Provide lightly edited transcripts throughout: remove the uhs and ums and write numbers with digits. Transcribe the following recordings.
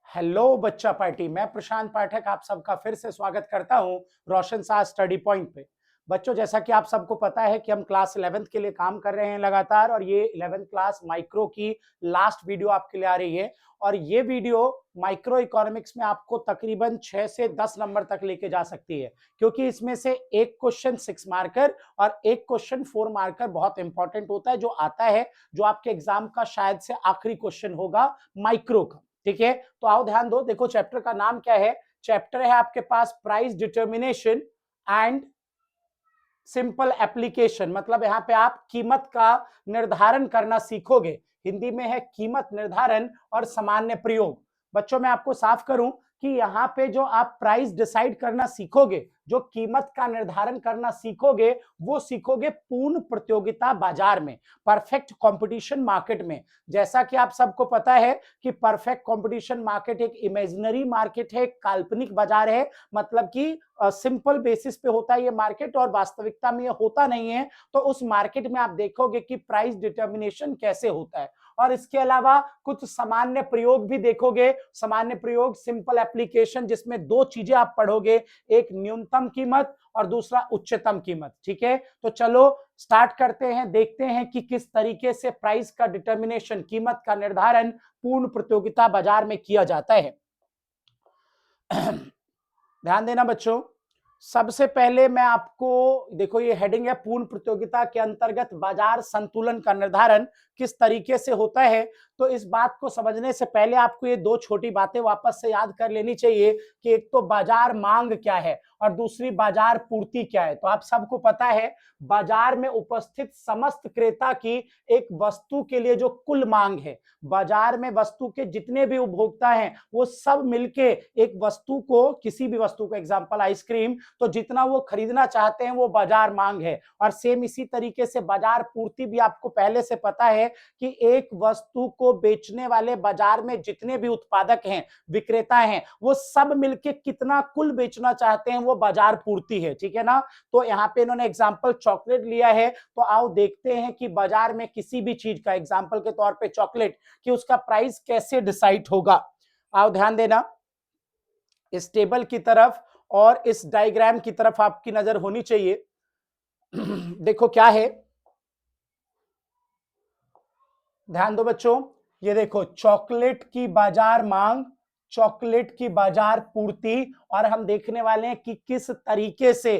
Hello बच्चा party. मैं प्रशांत पाठक आप सबका फिर से स्वागत करता हूं रोशन साह स्टडी पॉइंट पे। बच्चों, जैसा कि आप सबको पता है कि हम क्लास 11th के लिए काम कर रहे हैं लगातार, और ये 11th क्लास माइक्रो की लास्ट वीडियो आपके लिए आ रही है। और ये वीडियो माइक्रो इकोनॉमिक्स में आपको तकरीबन 6 से 10 नंबर तक लेके जा सकती है, क्योंकि इसमें से एक क्वेश्चन 6 मार्कर और एक क्वेश्चन 4 मार्कर बहुत इंपॉर्टेंट होता है, जो आता है, जो आपके एग्जाम का शायद से आखिरी क्वेश्चन होगा माइक्रो का। ठीक है, तो आओ ध्यान दो। देखो, चैप्टर का नाम क्या है? चैप्टर है आपके पास price determination and simple application. मतलब यहां पे आप कीमत का निर्धारण करना सीखोगे। हिंदी में है कीमत निर्धारण और सामान्य प्रयोग। बच्चों, मैं आपको साफ करूं कि यहाँ पे जो आप प्राइस डिसाइड करना सीखोगे, जो कीमत का निर्धारण करना सीखोगे, वो सीखोगे पूर्ण प्रतियोगिता बाजार में, परफेक्ट कंपटीशन मार्केट में। जैसा कि आप सबको पता है कि परफेक्ट कंपटीशन मार्केट एक इमेजिनरी मार्केट है, काल्पनिक बाजार है। मतलब कि सिंपल बेसिस पे होता है ये मार्केट, और वास्तविकता में ये होता नहीं है। तो उस मार्केट में आप देखोगे कि प्राइस डिटर्मिनेशन कैसे होता है, और इसके अलावा कुछ सामान्य प्रयोग भी देखोगे। सामान्य प्रयोग, सिंपल एप्लीकेशन, जिसमें दो चीजें आप पढ़ोगे, एक न्यूनतम कीमत और दूसरा उच्चतम कीमत। ठीक है, तो चलो स्टार्ट करते हैं, देखते हैं कि किस तरीके से प्राइस का डिटर्मिनेशन, कीमत का निर्धारण पूर्ण प्रतियोगिता बाजार में किया जाता है। ध्यान देना बच्चों, सबसे पहले मैं आपको, देखो ये हेडिंग है पूर्ण प्रतियोगिता के अंतर्गत बाजार संतुलन का निर्धारण किस तरीके से होता है। तो इस बात को समझने से पहले आपको ये दो छोटी बातें वापस से याद कर लेनी चाहिए कि एक तो बाजार मांग क्या है और दूसरी बाजार पूर्ति क्या है। तो आप सबको पता है, बाजार में उपस्थित समस्त क्रेता की एक वस्तु के लिए जो कुल मांग है, बाजार में वस्तु के जितने भी उपभोक्ता हैं वो सब मिलके एक वस्तु को, किसी भी वस्तु को, एग्जांपल आइसक्रीम, तो जितना वो खरीदना चाहते हैं वो बाजार मांग है। और सेम इसी तरीके से बाजार पूर्ति भी आपको पहले से पता है कि एक वस्तु को बेचने वाले बाजार में जितने भी उत्पादक हैं, विक्रेता हैं, वो सब मिलके कितना कुल बेचना चाहते हैं, वो बाजार पूर्ति है। ठीक है ना? तो यहाँ पे इन्होंने एग्जाम्पल चॉकलेट लिया है, तो आओ देखते हैं कि बाजार में किसी भी चीज का, एग्जाम्पल के तौर पे चॉकलेट, कि उसका प्राइस कैसे डिसाइड होगा। आओ ध्यान देना, इस टेबल की तरफ और इस डायग्राम की तरफ आपकी नजर होनी चाहिए। देखो क्या है, ध्यान दो बच्चों। ये देखो, चॉकलेट की बाजार मांग, चॉकलेट की बाजार पूर्ति, और हम देखने वाले हैं कि किस तरीके से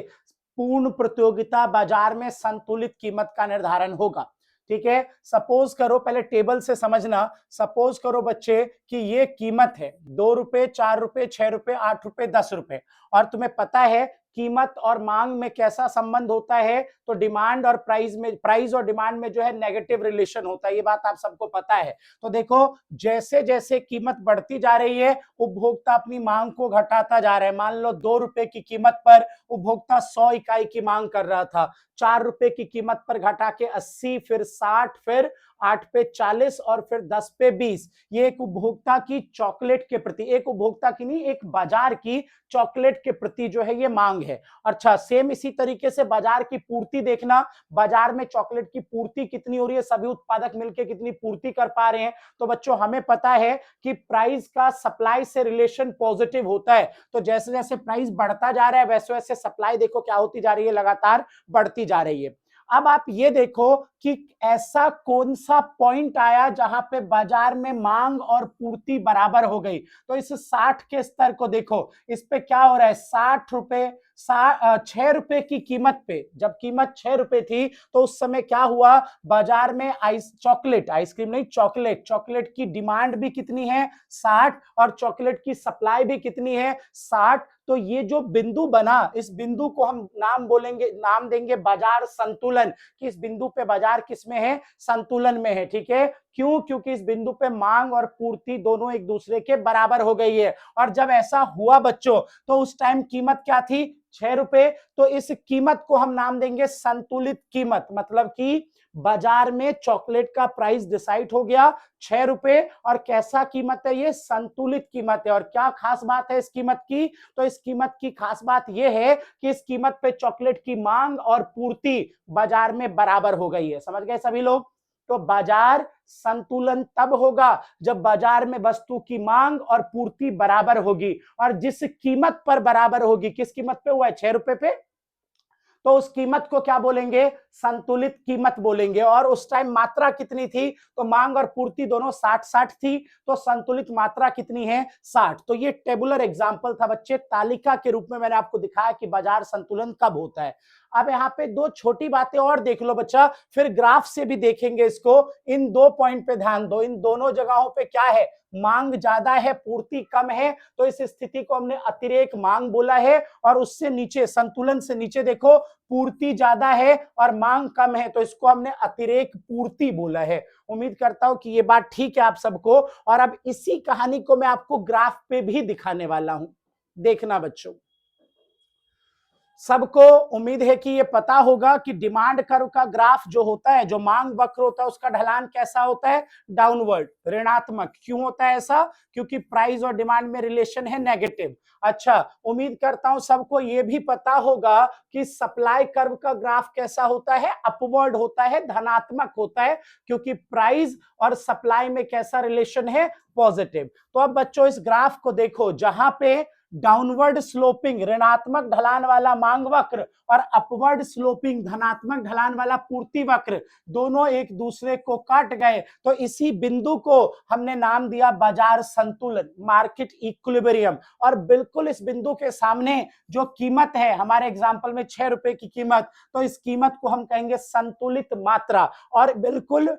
पूर्ण प्रतियोगिता बाजार में संतुलित कीमत का निर्धारण होगा। ठीक है, सपोज करो, पहले टेबल से समझना, सपोज करो बच्चे कि ये कीमत है 2 रुपए, 4 रुपए, 6 रुपए, 8 रुपए, 10 रुपए, और तुम्हें पता है कीमत और मांग में कैसा संबंध होता है, तो डिमांड और प्राइस में, प्राइस और डिमांड में जो है नेगेटिव रिलेशन होता है। ये बात आप सबको पता है। तो देखो, जैसे जैसे कीमत बढ़ती जा रही है, उपभोक्ता अपनी मांग को घटाता जा रहा है। मान लो 2 रुपए की कीमत पर उपभोक्ता 100 इकाई की मांग कर रहा था, 4 रुपए की कीमत पर घटा के 80, फिर 60, फिर 8 पे 40 और फिर 10 पे 20। ये एक उपभोक्ता की चॉकलेट के प्रति, एक उपभोक्ता की नहीं, एक बाजार की चॉकलेट के प्रति जो है ये मांग है। अच्छा, सेम इसी तरीके से बाजार की पूर्ति देखना, बाजार में चॉकलेट की पूर्ति कितनी हो रही है, सभी उत्पादक मिलकर कितनी पूर्ति कर पा रहे हैं। तो बच्चों, हमें पता है कि प्राइस का सप्लाई से रिलेशन पॉजिटिव होता है। तो जैसे जैसे प्राइस बढ़ता जा रहा है, वैसे वैसे सप्लाई देखो क्या होती जा रही है, लगातार बढ़ती जा रही है। अब आप ये देखो कि ऐसा कौन सा पॉइंट आया जहां पे बाजार में मांग और पूर्ति बराबर हो गई। तो इस 60 के स्तर को देखो, इस पे क्या हो रहा है, 60 रुपए, 6 रुपए की कीमत पे, जब कीमत 6 रुपए थी, तो उस समय क्या हुआ, बाजार में चॉकलेट, आइसक्रीम नहीं, चॉकलेट, चॉकलेट की डिमांड भी कितनी है, 60, और चॉकलेट की सप्लाई भी कितनी है, 60। तो ये जो बिंदु बना, इस बिंदु को हम नाम बोलेंगे, नाम देंगे बाजार संतुलन, कि इस बिंदु पे बाजार किसमें है, संतुलन में है। ठीक है, क्यों? क्योंकि इस बिंदु पे मांग और पूर्ति दोनों एक दूसरे के बराबर हो गई है। और जब ऐसा हुआ बच्चों, तो उस टाइम कीमत क्या थी, 6 रुपए। तो इस कीमत को हम नाम देंगे संतुलित कीमत, मतलब कि बाजार में चॉकलेट का प्राइस डिसाइड हो गया 6 रुपए, और कैसा कीमत है ये, संतुलित कीमत है। और क्या खास बात है इस कीमत की, तो इस कीमत की खास बात यह है कि इस कीमत पे चॉकलेट की मांग और पूर्ति बाजार में बराबर हो गई है। समझ गए सभी लोग? तो बाजार संतुलन तब होगा जब बाजार में वस्तु की मांग और पूर्ति बराबर होगी, और जिस कीमत पर बराबर होगी, किस कीमत पे हुआ है, 6 रुपए पे, तो उस कीमत को क्या बोलेंगे, संतुलित कीमत बोलेंगे। और उस टाइम मात्रा कितनी थी, तो मांग और पूर्ति दोनों 60-60 थी, तो संतुलित मात्रा कितनी है, 60। तो ये टेबुलर एग्जांपल था बच्चे, तालिका के रूप में मैंने आपको दिखाया कि बाजार संतुलन कब होता है। अब यहाँ पे दो छोटी बातें और देख लो बच्चा, फिर ग्राफ से भी देखेंगे इसको। इन 2 पॉइंट पे ध्यान दो, इन दोनों जगहों पे क्या है, मांग ज्यादा है पूर्ति कम है, तो इस स्थिति को हमने अतिरेक मांग बोला है। और उससे नीचे, संतुलन से नीचे देखो, पूर्ति ज्यादा है और मांग कम है, तो इसको हमने अतिरेक पूर्ति बोला है। उम्मीद करता हूं कि ये बात ठीक है आप सबको। और अब इसी कहानी को मैं आपको ग्राफ पे भी दिखाने वाला हूं, देखना बच्चों। सबको उम्मीद है कि ये पता होगा कि डिमांड कर्व का ग्राफ जो होता है, जो मांग वक्र होता है, उसका ढलान कैसा होता है, डाउनवर्ड, ऋणात्मक। क्यों होता है ऐसा, क्योंकि प्राइस और डिमांड में रिलेशन है नेगेटिव। अच्छा, उम्मीद करता हूं सबको ये भी पता होगा कि सप्लाई कर्व का ग्राफ कैसा होता है, अपवर्ड होता है, धनात्मक होता है, क्योंकि प्राइस और सप्लाई में कैसा रिलेशन है, पॉजिटिव। तो अब बच्चों इस ग्राफ को देखो, जहां पे डाउनवर्ड स्लोपिंग ऋणात्मक ढलान वाला मांग वक्र और अपवर्ड स्लोपिंग धनात्मक ढलान वाला पूर्ति वक्र दोनों एक दूसरे को काट गए, तो इसी बिंदु को हमने नाम दिया बाजार संतुलन, मार्केट इक्विलिब्रियम। और बिल्कुल इस बिंदु के सामने जो कीमत है, हमारे एग्जांपल में 6 रुपए की कीमत, तो इस कीमत को हम कहेंगे संतुलित मात्रा। और बिल्कुल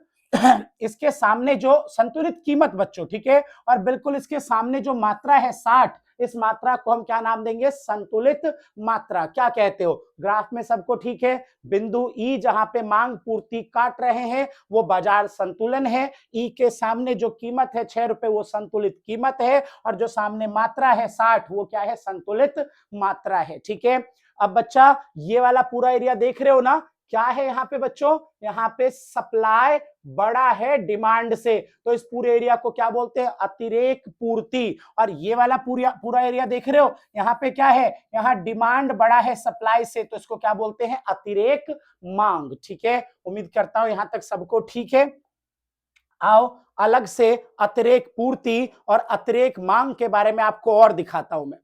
इसके सामने जो संतुलित कीमत बच्चों, ठीक है, और बिल्कुल इसके सामने जो मात्रा है 60, इस मात्रा को हम क्या नाम देंगे, संतुलित मात्रा। क्या कहते हो, ग्राफ में सबको ठीक है। बिंदु ई जहां पे मांग पूर्ति काट रहे हैं वो बाजार संतुलन है, ई के सामने जो कीमत है 6 रुपए वो संतुलित कीमत है, और जो सामने मात्रा है 60 वो क्या है, संतुलित मात्रा है। ठीक है, अब बच्चा ये वाला पूरा एरिया देख रहे हो ना, क्या है यहाँ पे बच्चों, यहाँ पे सप्लाई बड़ा है डिमांड से, तो इस पूरे एरिया को क्या बोलते हैं, अतिरेक पूर्ति। और ये वाला पूरा एरिया देख रहे हो, यहाँ पे क्या है, यहाँ डिमांड बड़ा है सप्लाई से, तो इसको क्या बोलते हैं, अतिरेक मांग। ठीक है, उम्मीद करता हूं यहां तक सबको ठीक है। आओ अलग से अतिरेक पूर्ति और अतिरेक मांग के बारे में आपको और दिखाता हूं मैं।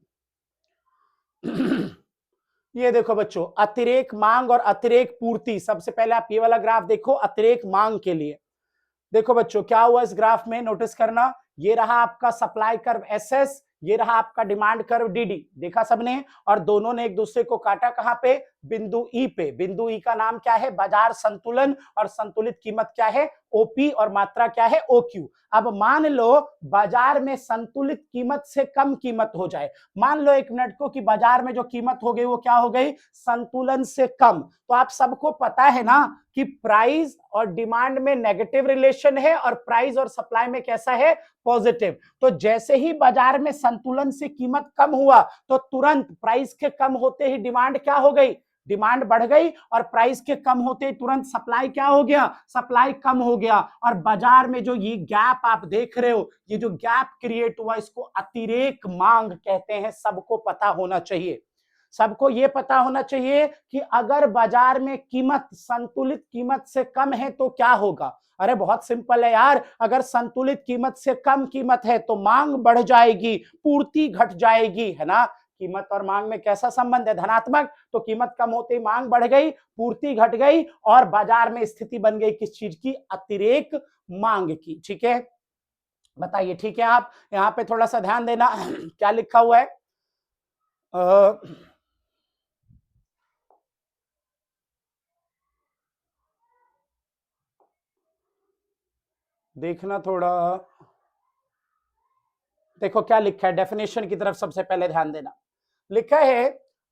ये देखो बच्चों, अतिरेक मांग और अतिरेक पूर्ति। सबसे पहले आप ये वाला ग्राफ देखो अतिरेक मांग के लिए। देखो बच्चों क्या हुआ इस ग्राफ में, नोटिस करना, ये रहा आपका सप्लाई कर्व SS, ये रहा आपका डिमांड कर्व DD, देखा सबने, और दोनों ने एक दूसरे को काटा कहां पे, बिंदु ई पे। बिंदु ई का नाम क्या है, बाजार संतुलन, और संतुलित कीमत क्या है, OP, और मात्रा क्या है, OQ। अब मान लो बाजार में संतुलित कीमत से कम कीमत हो जाए, मान लो एक मिनट को कि बाजार में जो कीमत हो गई वो क्या हो गई, संतुलन से कम। तो आप सबको पता है ना कि प्राइस और डिमांड में नेगेटिव रिलेशन है और प्राइस और सप्लाई में कैसा है, पॉजिटिव। तो जैसे ही बाजार में संतुलन से कीमत कम हुआ तो तुरंत प्राइस के कम होते ही डिमांड क्या हो गई, डिमांड बढ़ गई, और प्राइस के कम होते ही तुरंत सप्लाई क्या हो गया, सप्लाई कम हो गया। और बाजार में जो ये गैप आप देख रहे हो, ये जो गैप क्रिएट हुआ, इसको अतिरेक मांग कहते हैं। सबको पता होना चाहिए, सबको ये पता होना चाहिए कि अगर बाजार में कीमत संतुलित कीमत से कम है तो क्या होगा। अरे बहुत सिंपल है यार, अगर संतुलित कीमत से कम कीमत है तो मांग बढ़ जाएगी, पूर्ति घट जाएगी, है ना। कीमत और मांग में कैसा संबंध है, धनात्मक। तो कीमत कम होते ही मांग बढ़ गई, पूर्ति घट गई, और बाजार में स्थिति बन गई किस चीज की, अतिरेक मांग की। ठीक है, बताइए ठीक है। आप यहाँ पे थोड़ा सा ध्यान देना, क्या लिखा हुआ है, देखना थोड़ा, देखो क्या लिखा है, डेफिनेशन की तरफ सबसे पहले ध्यान देना। लिखा है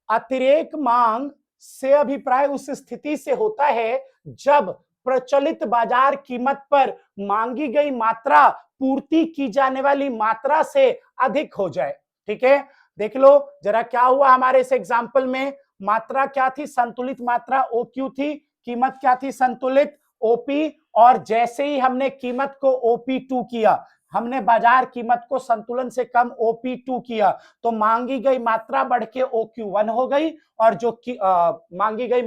अतिरेक मांग से अभिप्राय उस स्थिति से होता है जब प्रचलित बाजार कीमत पर मांगी गई मात्रा पूर्ति की जाने वाली मात्रा से अधिक हो जाए। ठीक है, देख लो जरा क्या हुआ हमारे इस एग्जाम्पल में, मात्रा क्या थी, संतुलित मात्रा OQ थी, कीमत क्या थी, संतुलित OP, और जैसे ही हमने कीमत को OP2 किया, हमने बाजार कीमत को संतुलन से कम OP2 किया तो मांगी गई मात्रा बढ़ के OQ1 हो गई, और जो मांगी गई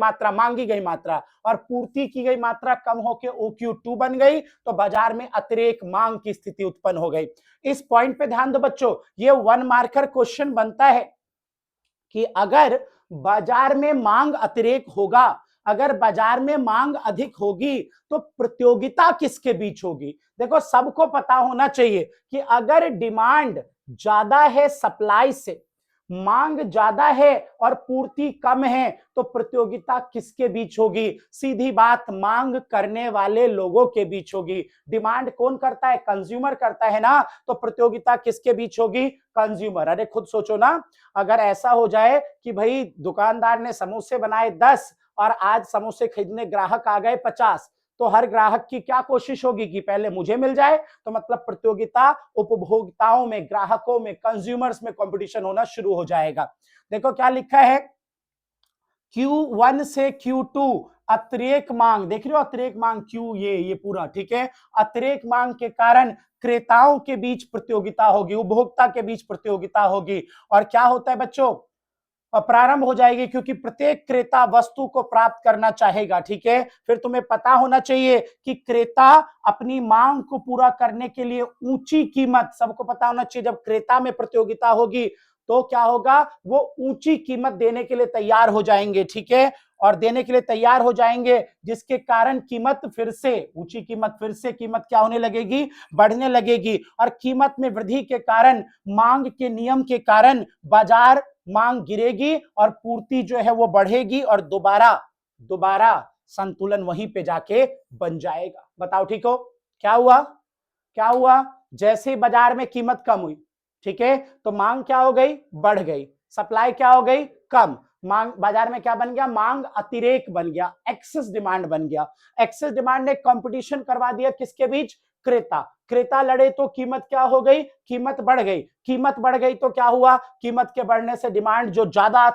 मात्रा और पूर्ति की गई मात्रा कम होके OQ2 बन गई, तो बाजार में अतिरेक मांग की स्थिति उत्पन्न हो गई। इस पॉइंट पे ध्यान दो बच्चों, ये 1 मार्कर क्वेश्चन बनता है कि अगर बाजार में मांग अतिरेक होगा, अगर बाजार में मांग अधिक होगी तो प्रतियोगिता किसके बीच होगी। देखो सबको पता होना चाहिए कि अगर डिमांड ज्यादा है सप्लाई से, मांग ज्यादा है और पूर्ति कम है, तो प्रतियोगिता किसके बीच होगी। सीधी बात, मांग करने वाले लोगों के बीच होगी। डिमांड कौन करता है, कंज्यूमर करता है ना, तो प्रतियोगिता किसके बीच होगी, कंज्यूमर। अरे खुद सोचो ना, अगर ऐसा हो जाए कि भाई दुकानदार ने समोसे बनाए 10 और आज समोसे खरीदने ग्राहक आ गए 50, तो हर ग्राहक की क्या कोशिश होगी कि पहले मुझे मिल जाए। तो मतलब प्रतियोगिता उपभोक्ताओं में, ग्राहकों में, कंज्यूमर्स में कंपटीशन होना शुरू हो जाएगा। देखो क्या लिखा है, Q1 से Q2 अतिरेक मांग, देख रहे हो अतिरेक मांग Q, ये पूरा ठीक है। अतिरेक मांग के कारण क्रेताओं के बीच प्रतियोगिता होगी, उपभोक्ता के बीच प्रतियोगिता होगी, और क्या होता है बच्चों, प्रारंभ हो जाएगी, क्योंकि प्रत्येक क्रेता वस्तु को प्राप्त करना चाहेगा। ठीक है, फिर तुम्हें पता होना चाहिए कि क्रेता अपनी मांग को पूरा करने के लिए ऊंची कीमत, सबको पता होना चाहिए जब क्रेता में प्रतियोगिता होगी तो क्या होगा, वो ऊंची कीमत देने के लिए तैयार हो जाएंगे। ठीक है, और देने के लिए तैयार हो जाएंगे, जिसके कारण कीमत फिर से, ऊंची कीमत फिर से कीमत क्या होने लगेगी, बढ़ने लगेगी, और कीमत में वृद्धि के कारण, मांग के नियम के कारण बाजार मांग गिरेगी और पूर्ति जो है वो बढ़ेगी, और दोबारा संतुलन वहीं पे जाके बन जाएगा। बताओ ठीक हो, क्या हुआ, जैसे बाजार में कीमत कम हुई, ठीक है, तो मांग क्या हो गई, बढ़ गई, सप्लाई क्या हो गई, कम, मांग बाजार में क्या बन गया, मांग अतिरेक बन गया, एक्सेस डिमांड बन गया। एक्सेस डिमांड ने कंपटीशन करवा दिया किसके बीच, क्रेता लड़े तो कीमत क्या हो गई, कीमत बढ़ गई तो क्या हुआ, कीमत के बढ़ने से डिमांड जो ज्यादा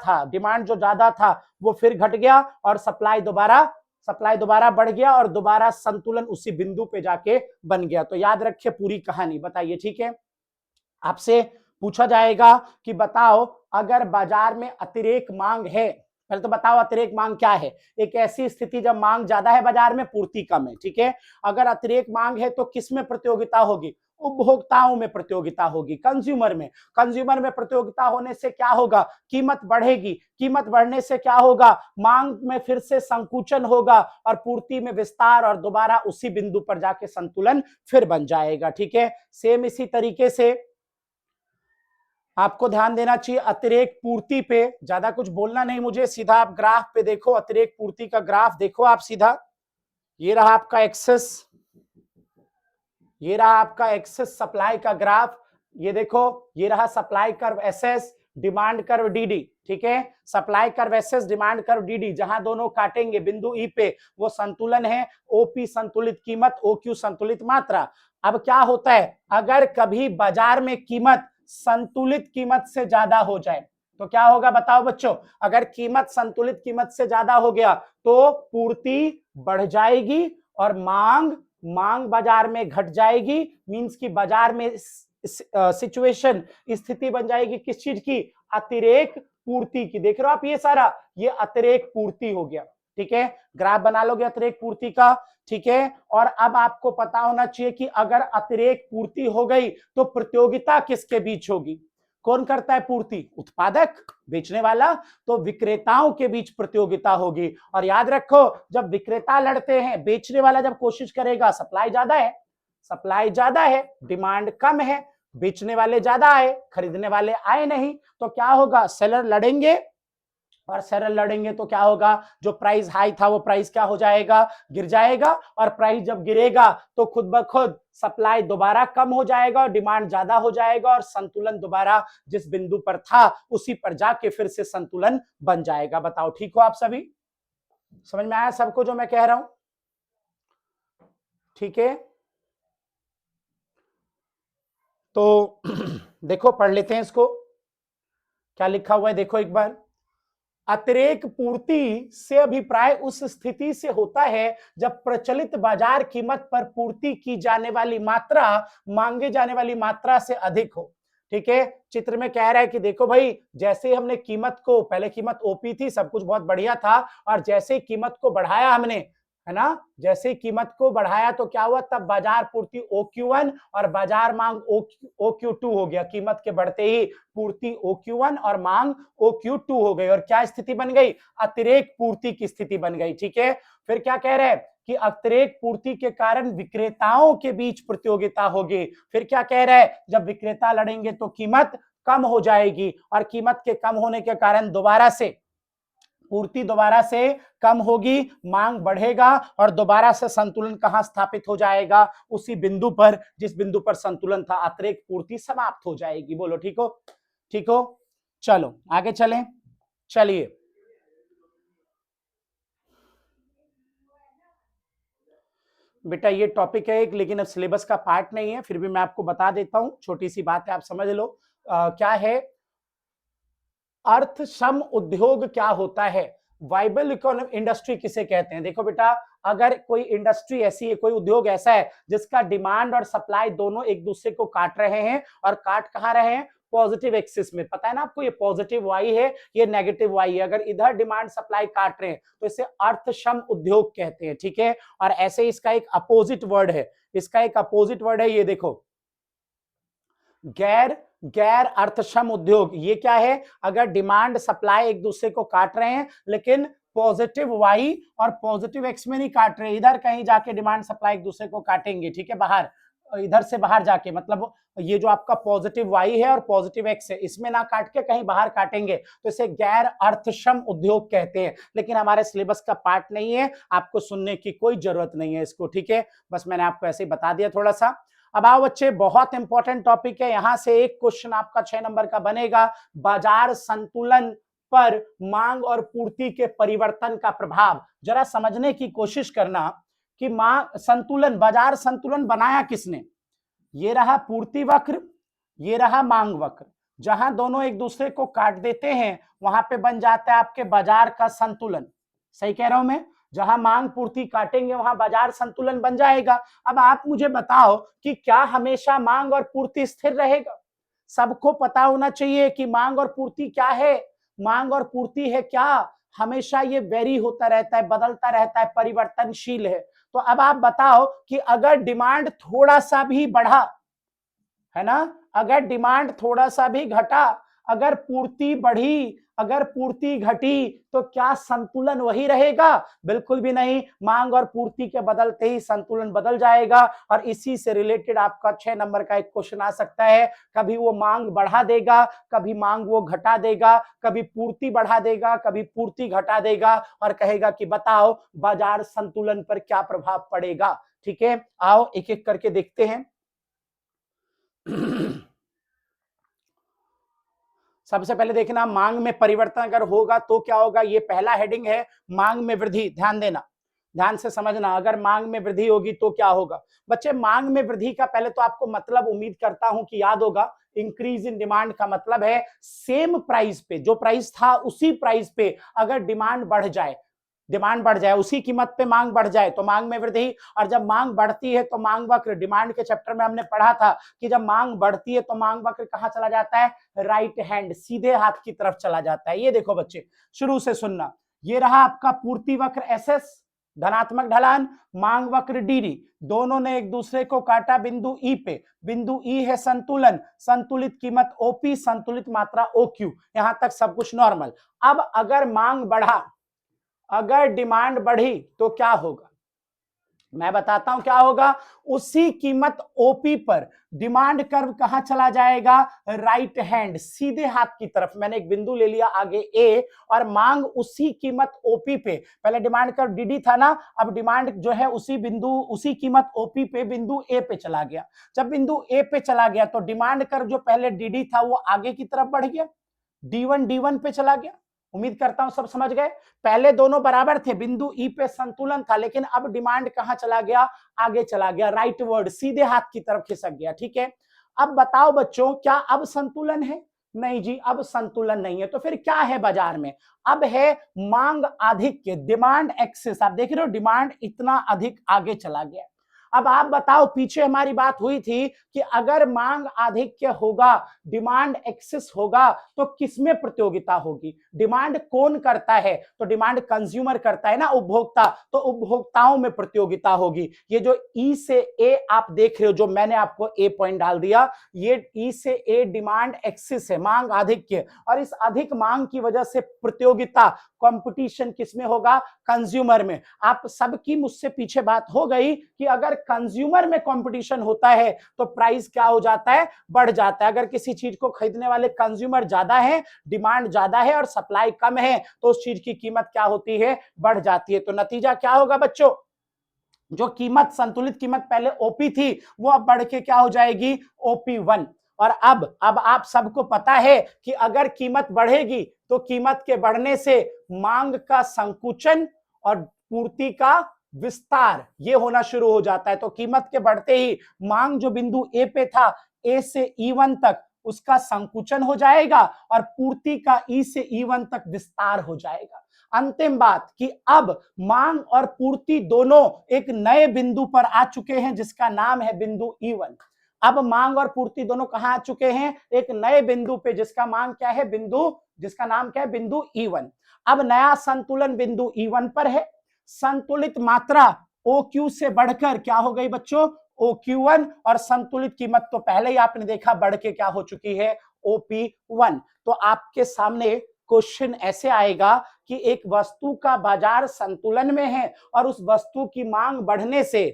था वो फिर घट गया, और सप्लाई दोबारा बढ़ गया, और दोबारा संतुलन उसी बिंदु पे जाके बन गया। तो याद रखिए पूरी कहानी, बताइए ठीक है। आपसे पूछा जाएगा कि बताओ अगर बाजार में अतिरेक मांग है, पहले तो बताओ अतिरेक मांग क्या है। एक ऐसी स्थिति जब मांग ज्यादा है बाजार में, पूर्ति कम है। ठीक है, अगर अतिरेक मांग है तो किस में प्रतियोगिता होगी, उपभोक्ताओं में प्रतियोगिता होगी, कंज्यूमर में प्रतियोगिता होने से क्या होगा, कीमत बढ़ेगी, कीमत बढ़ने से क्या होगा, मांग में फिर से संकुचन होगा और पूर्ति में विस्तार, और दोबारा उसी बिंदु पर जाके संतुलन फिर बन जाएगा। ठीक है, सेम इसी तरीके से आपको ध्यान देना चाहिए अतिरेक पूर्ति पे, ज्यादा कुछ बोलना नहीं मुझे, सीधा आप ग्राफ पे देखो, अतिरेक पूर्ति का ग्राफ देखो आप सीधा, ये रहा आपका एक्सेस, ये रहा आपका एक्सेस सप्लाई का ग्राफ, ये देखो ये रहा supply curve SS, demand curve DD. ठीक है, supply curve SS, demand curve DD, जहां दोनों काटेंगे बिंदु ई पे वो संतुलन है, ओपी संतुलित कीमत, ओक्यू संतुलित मात्रा। अब क्या होता है, अगर कभी बाजार में कीमत संतुलित कीमत से ज्यादा हो जाए तो क्या होगा, बताओ बच्चों। अगर कीमत संतुलित कीमत से ज्यादा हो गया तो पूर्ति बढ़ जाएगी और मांग बाजार में घट जाएगी, मींस कि बाजार में सिचुएशन, स्थिति बन जाएगी किस चीज की, अतिरेक पूर्ति की। देख रहे हो आप ये सारा, ये अतिरेक पूर्ति हो गया। ठीक है, ग्राफ बना लोगे अतिरेक पूर्ति का। ठीक है, और अब आपको पता होना चाहिए कि अगर अतिरेक पूर्ति हो गई तो प्रतियोगिता किसके बीच होगी, कौन करता है पूर्ति, उत्पादक, बेचने वाला, तो विक्रेताओं के बीच प्रतियोगिता होगी। और याद रखो जब विक्रेता लड़ते हैं, बेचने वाला जब कोशिश करेगा, सप्लाई ज्यादा है, डिमांड कम है, बेचने वाले ज्यादा आए, खरीदने वाले आए नहीं, तो क्या होगा, सेलर लड़ेंगे, और सेलर लड़ेंगे तो क्या होगा, जो प्राइस हाई था वो प्राइस क्या हो जाएगा, गिर जाएगा, और प्राइस जब गिरेगा तो खुद ब खुद सप्लाई दोबारा कम हो जाएगा और डिमांड ज्यादा हो जाएगा, और संतुलन दोबारा जिस बिंदु पर था उसी पर जाके फिर से संतुलन बन जाएगा। बताओ ठीक हो आप सभी, समझ में आया सबको जो मैं कह रहा हूं, ठीक है। तो देखो पढ़ लेते हैं इसको, क्या लिखा हुआ है देखो एक बार, अतिरेक पूर्ति से अभिप्राय उस स्थिति से होता है जब प्रचलित बाजार कीमत पर पूर्ति की जाने वाली मात्रा मांगे जाने वाली मात्रा से अधिक हो। ठीक है, चित्र में कह रहा है कि देखो भाई, जैसे ही हमने कीमत को, पहले कीमत ओपी थी, सब कुछ बहुत बढ़िया था, और जैसे ही कीमत को बढ़ाया हमने, है ना, जैसे ही कीमत को बढ़ाया तो क्या हुआ, तब बाजार पूर्ति OQ1 और बाजार मांग OQ2 हो गया। कीमत के बढ़ते ही पूर्ति OQ1 और मांग OQ2 हो गई, और क्या स्थिति बन गई, अतिरेक पूर्ति की स्थिति बन गई। ठीक है, फिर क्या कह रहे हैं कि अतिरेक पूर्ति के कारण विक्रेताओं के बीच प्रतियोगिता होगी। फिर क्या कह रहे हैं, जब विक्रेता लड़ेंगे तो कीमत कम हो जाएगी, और कीमत के कम होने के कारण दोबारा से पूर्ति दोबारा से कम होगी, मांग बढ़ेगा, और दोबारा से संतुलन कहां स्थापित हो जाएगा, उसी बिंदु पर जिस बिंदु पर संतुलन था, अतिरेक पूर्ति समाप्त हो जाएगी। बोलो ठीक हो, ठीक हो। चलो आगे चलें। चलिए, बेटा ये टॉपिक है एक, लेकिन अब सिलेबस का पार्ट नहीं है, फिर भी मैं आपको बता देता हूं, छोटी सी बात है, आप समझ लो। क्या है अर्थक्षम उद्योग, क्या होता है, वाइबल इकोनॉमी इंडस्ट्री किसे कहते हैं। देखो बेटा, अगर कोई इंडस्ट्री ऐसी है, कोई उद्योग ऐसा है जिसका डिमांड और सप्लाई दोनों एक दूसरे को काट रहे हैं, और काट कहां रहे हैं, पॉजिटिव एक्सिस में। पता है ना आपको, ये पॉजिटिव वाई है, ये नेगेटिव वाई है। अगर इधर डिमांड सप्लाई काट रहे हैं तो इसे अर्थक्षम उद्योग कहते हैं। ठीक है, और ऐसे इसका एक अपोजिट वर्ड है, इसका एक अपोजिट वर्ड है, ये देखो, गैर गैर अर्थक्षम उद्योग। ये क्या है, अगर डिमांड सप्लाई एक दूसरे को काट रहे हैं, लेकिन पॉजिटिव वाई और पॉजिटिव एक्स में नहीं काट रहे, इधर कहीं जाके डिमांड सप्लाई एक दूसरे को काटेंगे। ठीक है, बाहर, इधर से बाहर जाके, मतलब ये जो आपका पॉजिटिव वाई है और पॉजिटिव एक्स है, इसमें ना काट के कहीं बाहर काटेंगे, तो इसे गैर अर्थक्षम उद्योग कहते हैं। लेकिन हमारे सिलेबस का पार्ट नहीं है, आपको सुनने की कोई जरूरत नहीं है इसको। ठीक है, बस मैंने आपको ऐसे ही बता दिया थोड़ा सा। अब आओ बच्चे, बहुत इंपॉर्टेंट टॉपिक है, यहां से एक क्वेश्चन आपका 6 नंबर का बनेगा, बाजार संतुलन पर मांग और पूर्ति के परिवर्तन का प्रभाव। जरा समझने की कोशिश करना कि मांग संतुलन, बाजार संतुलन बनाया किसने। ये रहा पूर्ति वक्र, ये रहा मांग वक्र, जहां दोनों एक दूसरे को काट देते हैं वहां पे बन जाता है आपके बाजार का संतुलन। सही कह रहा हूं मैं, जहां मांग पूर्ति काटेंगे वहां बाजार संतुलन बन जाएगा। अब आप मुझे बताओ कि क्या हमेशा मांग और पूर्ति स्थिर रहेगा। सबको पता होना चाहिए कि मांग और पूर्ति क्या है, मांग और पूर्ति है क्या, हमेशा ये वेरी होता रहता है, बदलता रहता है, परिवर्तनशील है। तो अब आप बताओ कि अगर डिमांड थोड़ा सा भी बढ़ा, है ना, अगर डिमांड थोड़ा सा भी घटा, अगर पूर्ति बढ़ी, अगर पूर्ति घटी, तो क्या संतुलन वही रहेगा? बिल्कुल भी नहीं, मांग और पूर्ति के बदलते ही संतुलन बदल जाएगा। और इसी से रिलेटेड आपका 6 नंबर का एक क्वेश्चन आ सकता है, कभी वो मांग बढ़ा देगा, कभी मांग वो घटा देगा, कभी पूर्ति बढ़ा देगा, कभी पूर्ति घटा देगा, और कहेगा कि बताओ बाजार संतुलन पर क्या प्रभाव पड़ेगा। ठीक है, आओ एक एक करके देखते हैं। सबसे पहले देखना, मांग में परिवर्तन अगर होगा तो क्या होगा। ये पहला हेडिंग है, मांग में वृद्धि। ध्यान देना, ध्यान से समझना, अगर मांग में वृद्धि होगी तो क्या होगा। बच्चे, मांग में वृद्धि का पहले तो आपको मतलब उम्मीद करता हूं कि याद होगा, इंक्रीज इन डिमांड का मतलब है सेम प्राइस पे, जो प्राइस था उसी प्राइस पे अगर डिमांड बढ़ जाए, डिमांड बढ़ जाए, उसी कीमत पे मांग बढ़ जाए तो मांग में वृद्धि। और जब मांग बढ़ती है तो मांग वक्र, डिमांड के चैप्टर में हमने पढ़ा था कि जब मांग बढ़ती है तो मांग वक्र कहां चला जाता है, राइट हैंड, सीधे हाथ की तरफ चला जाता है। ये देखो बच्चे, शुरू से सुनना, ये रहा आपका पूर्ति वक्र SS, धनात्मक ढलान, मांग वक्र DD, दोनों ने एक दूसरे को काटा बिंदु E पे, बिंदु E है संतुलन, संतुलित कीमत OP, संतुलित मात्रा OQ, यहां तक सब कुछ नॉर्मल। अब अगर मांग बढ़ा, अगर डिमांड बढ़ी तो क्या होगा, मैं बताता हूं क्या होगा। उसी कीमत ओपी पर डिमांड कर्व कहां चला जाएगा, राइट हैंड, सीधे हाथ की तरफ। मैंने एक बिंदु ले लिया आगे ए, और मांग उसी कीमत ओपी पे, पहले डिमांड कर्व डीडी था ना, अब डिमांड जो है उसी बिंदु, उसी कीमत ओपी पे बिंदु ए पे चला गया। जब बिंदु ए पे चला गया तो डिमांड कर्व जो पहले डीडी था वो आगे की तरफ बढ़ गया, D1 पे चला गया। उम्मीद करता हूं सब समझ गए। पहले दोनों बराबर थे, बिंदु ई पे संतुलन था, लेकिन अब डिमांड कहां चला गया, आगे चला गया, राइट वर्ड, सीधे हाथ की तरफ खिसक गया। ठीक है, अब बताओ बच्चों, क्या अब संतुलन है। नहीं जी, अब संतुलन नहीं है। तो फिर क्या है बाजार में? अब है मांग आधिक्य, डिमांड एक्सेस। आप देख रहे हो डिमांड इतना अधिक आगे चला गया। अब आप बताओ, पीछे हमारी बात हुई थी कि अगर मांग आधिक्य होगा, डिमांड एक्सेस होगा, तो किसमें प्रतियोगिता होगी? डिमांड कौन करता है? तो डिमांड कंज्यूमर करता है ना, उपभोक्ता। तो उपभोक्ताओं में प्रतियोगिता होगी। ये जो ई से ए आप देख रहे हो, जो मैंने आपको ए पॉइंट डाल दिया, ये ई से ए डिमांड एक्सेस है, मांग आधिक्य। और इस अधिक मांग की वजह से प्रतियोगिता, कंपटीशन किसमें होगा? कंज्यूमर में। आप सबकी मुझसे पीछे बात हो गई कि अगर कंज्यूमर में कंपटीशन होता है तो प्राइस क्या हो जाता है? बढ़ जाता है। अगर किसी चीज को खरीदने वाले कंज्यूमर ज्यादा है, डिमांड ज्यादा है और सप्लाई कम है, तो उस चीज की कीमत क्या होती है? बढ़ जाती है। तो नतीजा क्या होगा बच्चों? जो कीमत, संतुलित कीमत पहले ओपी थी, वो अब बढ़ के क्या हो जाएगी? OP1। और अब आप सबको पता है कि अगर कीमत बढ़ेगी तो कीमत के बढ़ने से मांग का संकुचन और पूर्ति का विस्तार ये होना शुरू हो जाता है। तो कीमत के बढ़ते ही मांग जो बिंदु ए पे था, ए से E1 तक, उसका संकुचन हो जाएगा और पूर्ति का ई से E1 तक विस्तार हो जाएगा। अंतिम बात कि अब मांग और पूर्ति दोनों एक नए बिंदु पर आ चुके हैं, जिसका नाम है बिंदु E1। अब मांग और पूर्ति दोनों कहां आ चुके हैं? एक नए बिंदु पे, जिसका मांग क्या है? जिसका नाम क्या है? बिंदु E1। अब नया संतुलन बिंदु E1 पर है। संतुलित मात्रा OQ से बढ़कर क्या हो गई बच्चों? OQ1। और संतुलित कीमत तो पहले ही आपने देखा बढ़ के क्या हो चुकी है? OP1। तो आपके सामने क्वेश्चन ऐसे आएगा कि एक वस्तु का बाजार संतुलन में है और उस वस्तु की मांग बढ़ने से,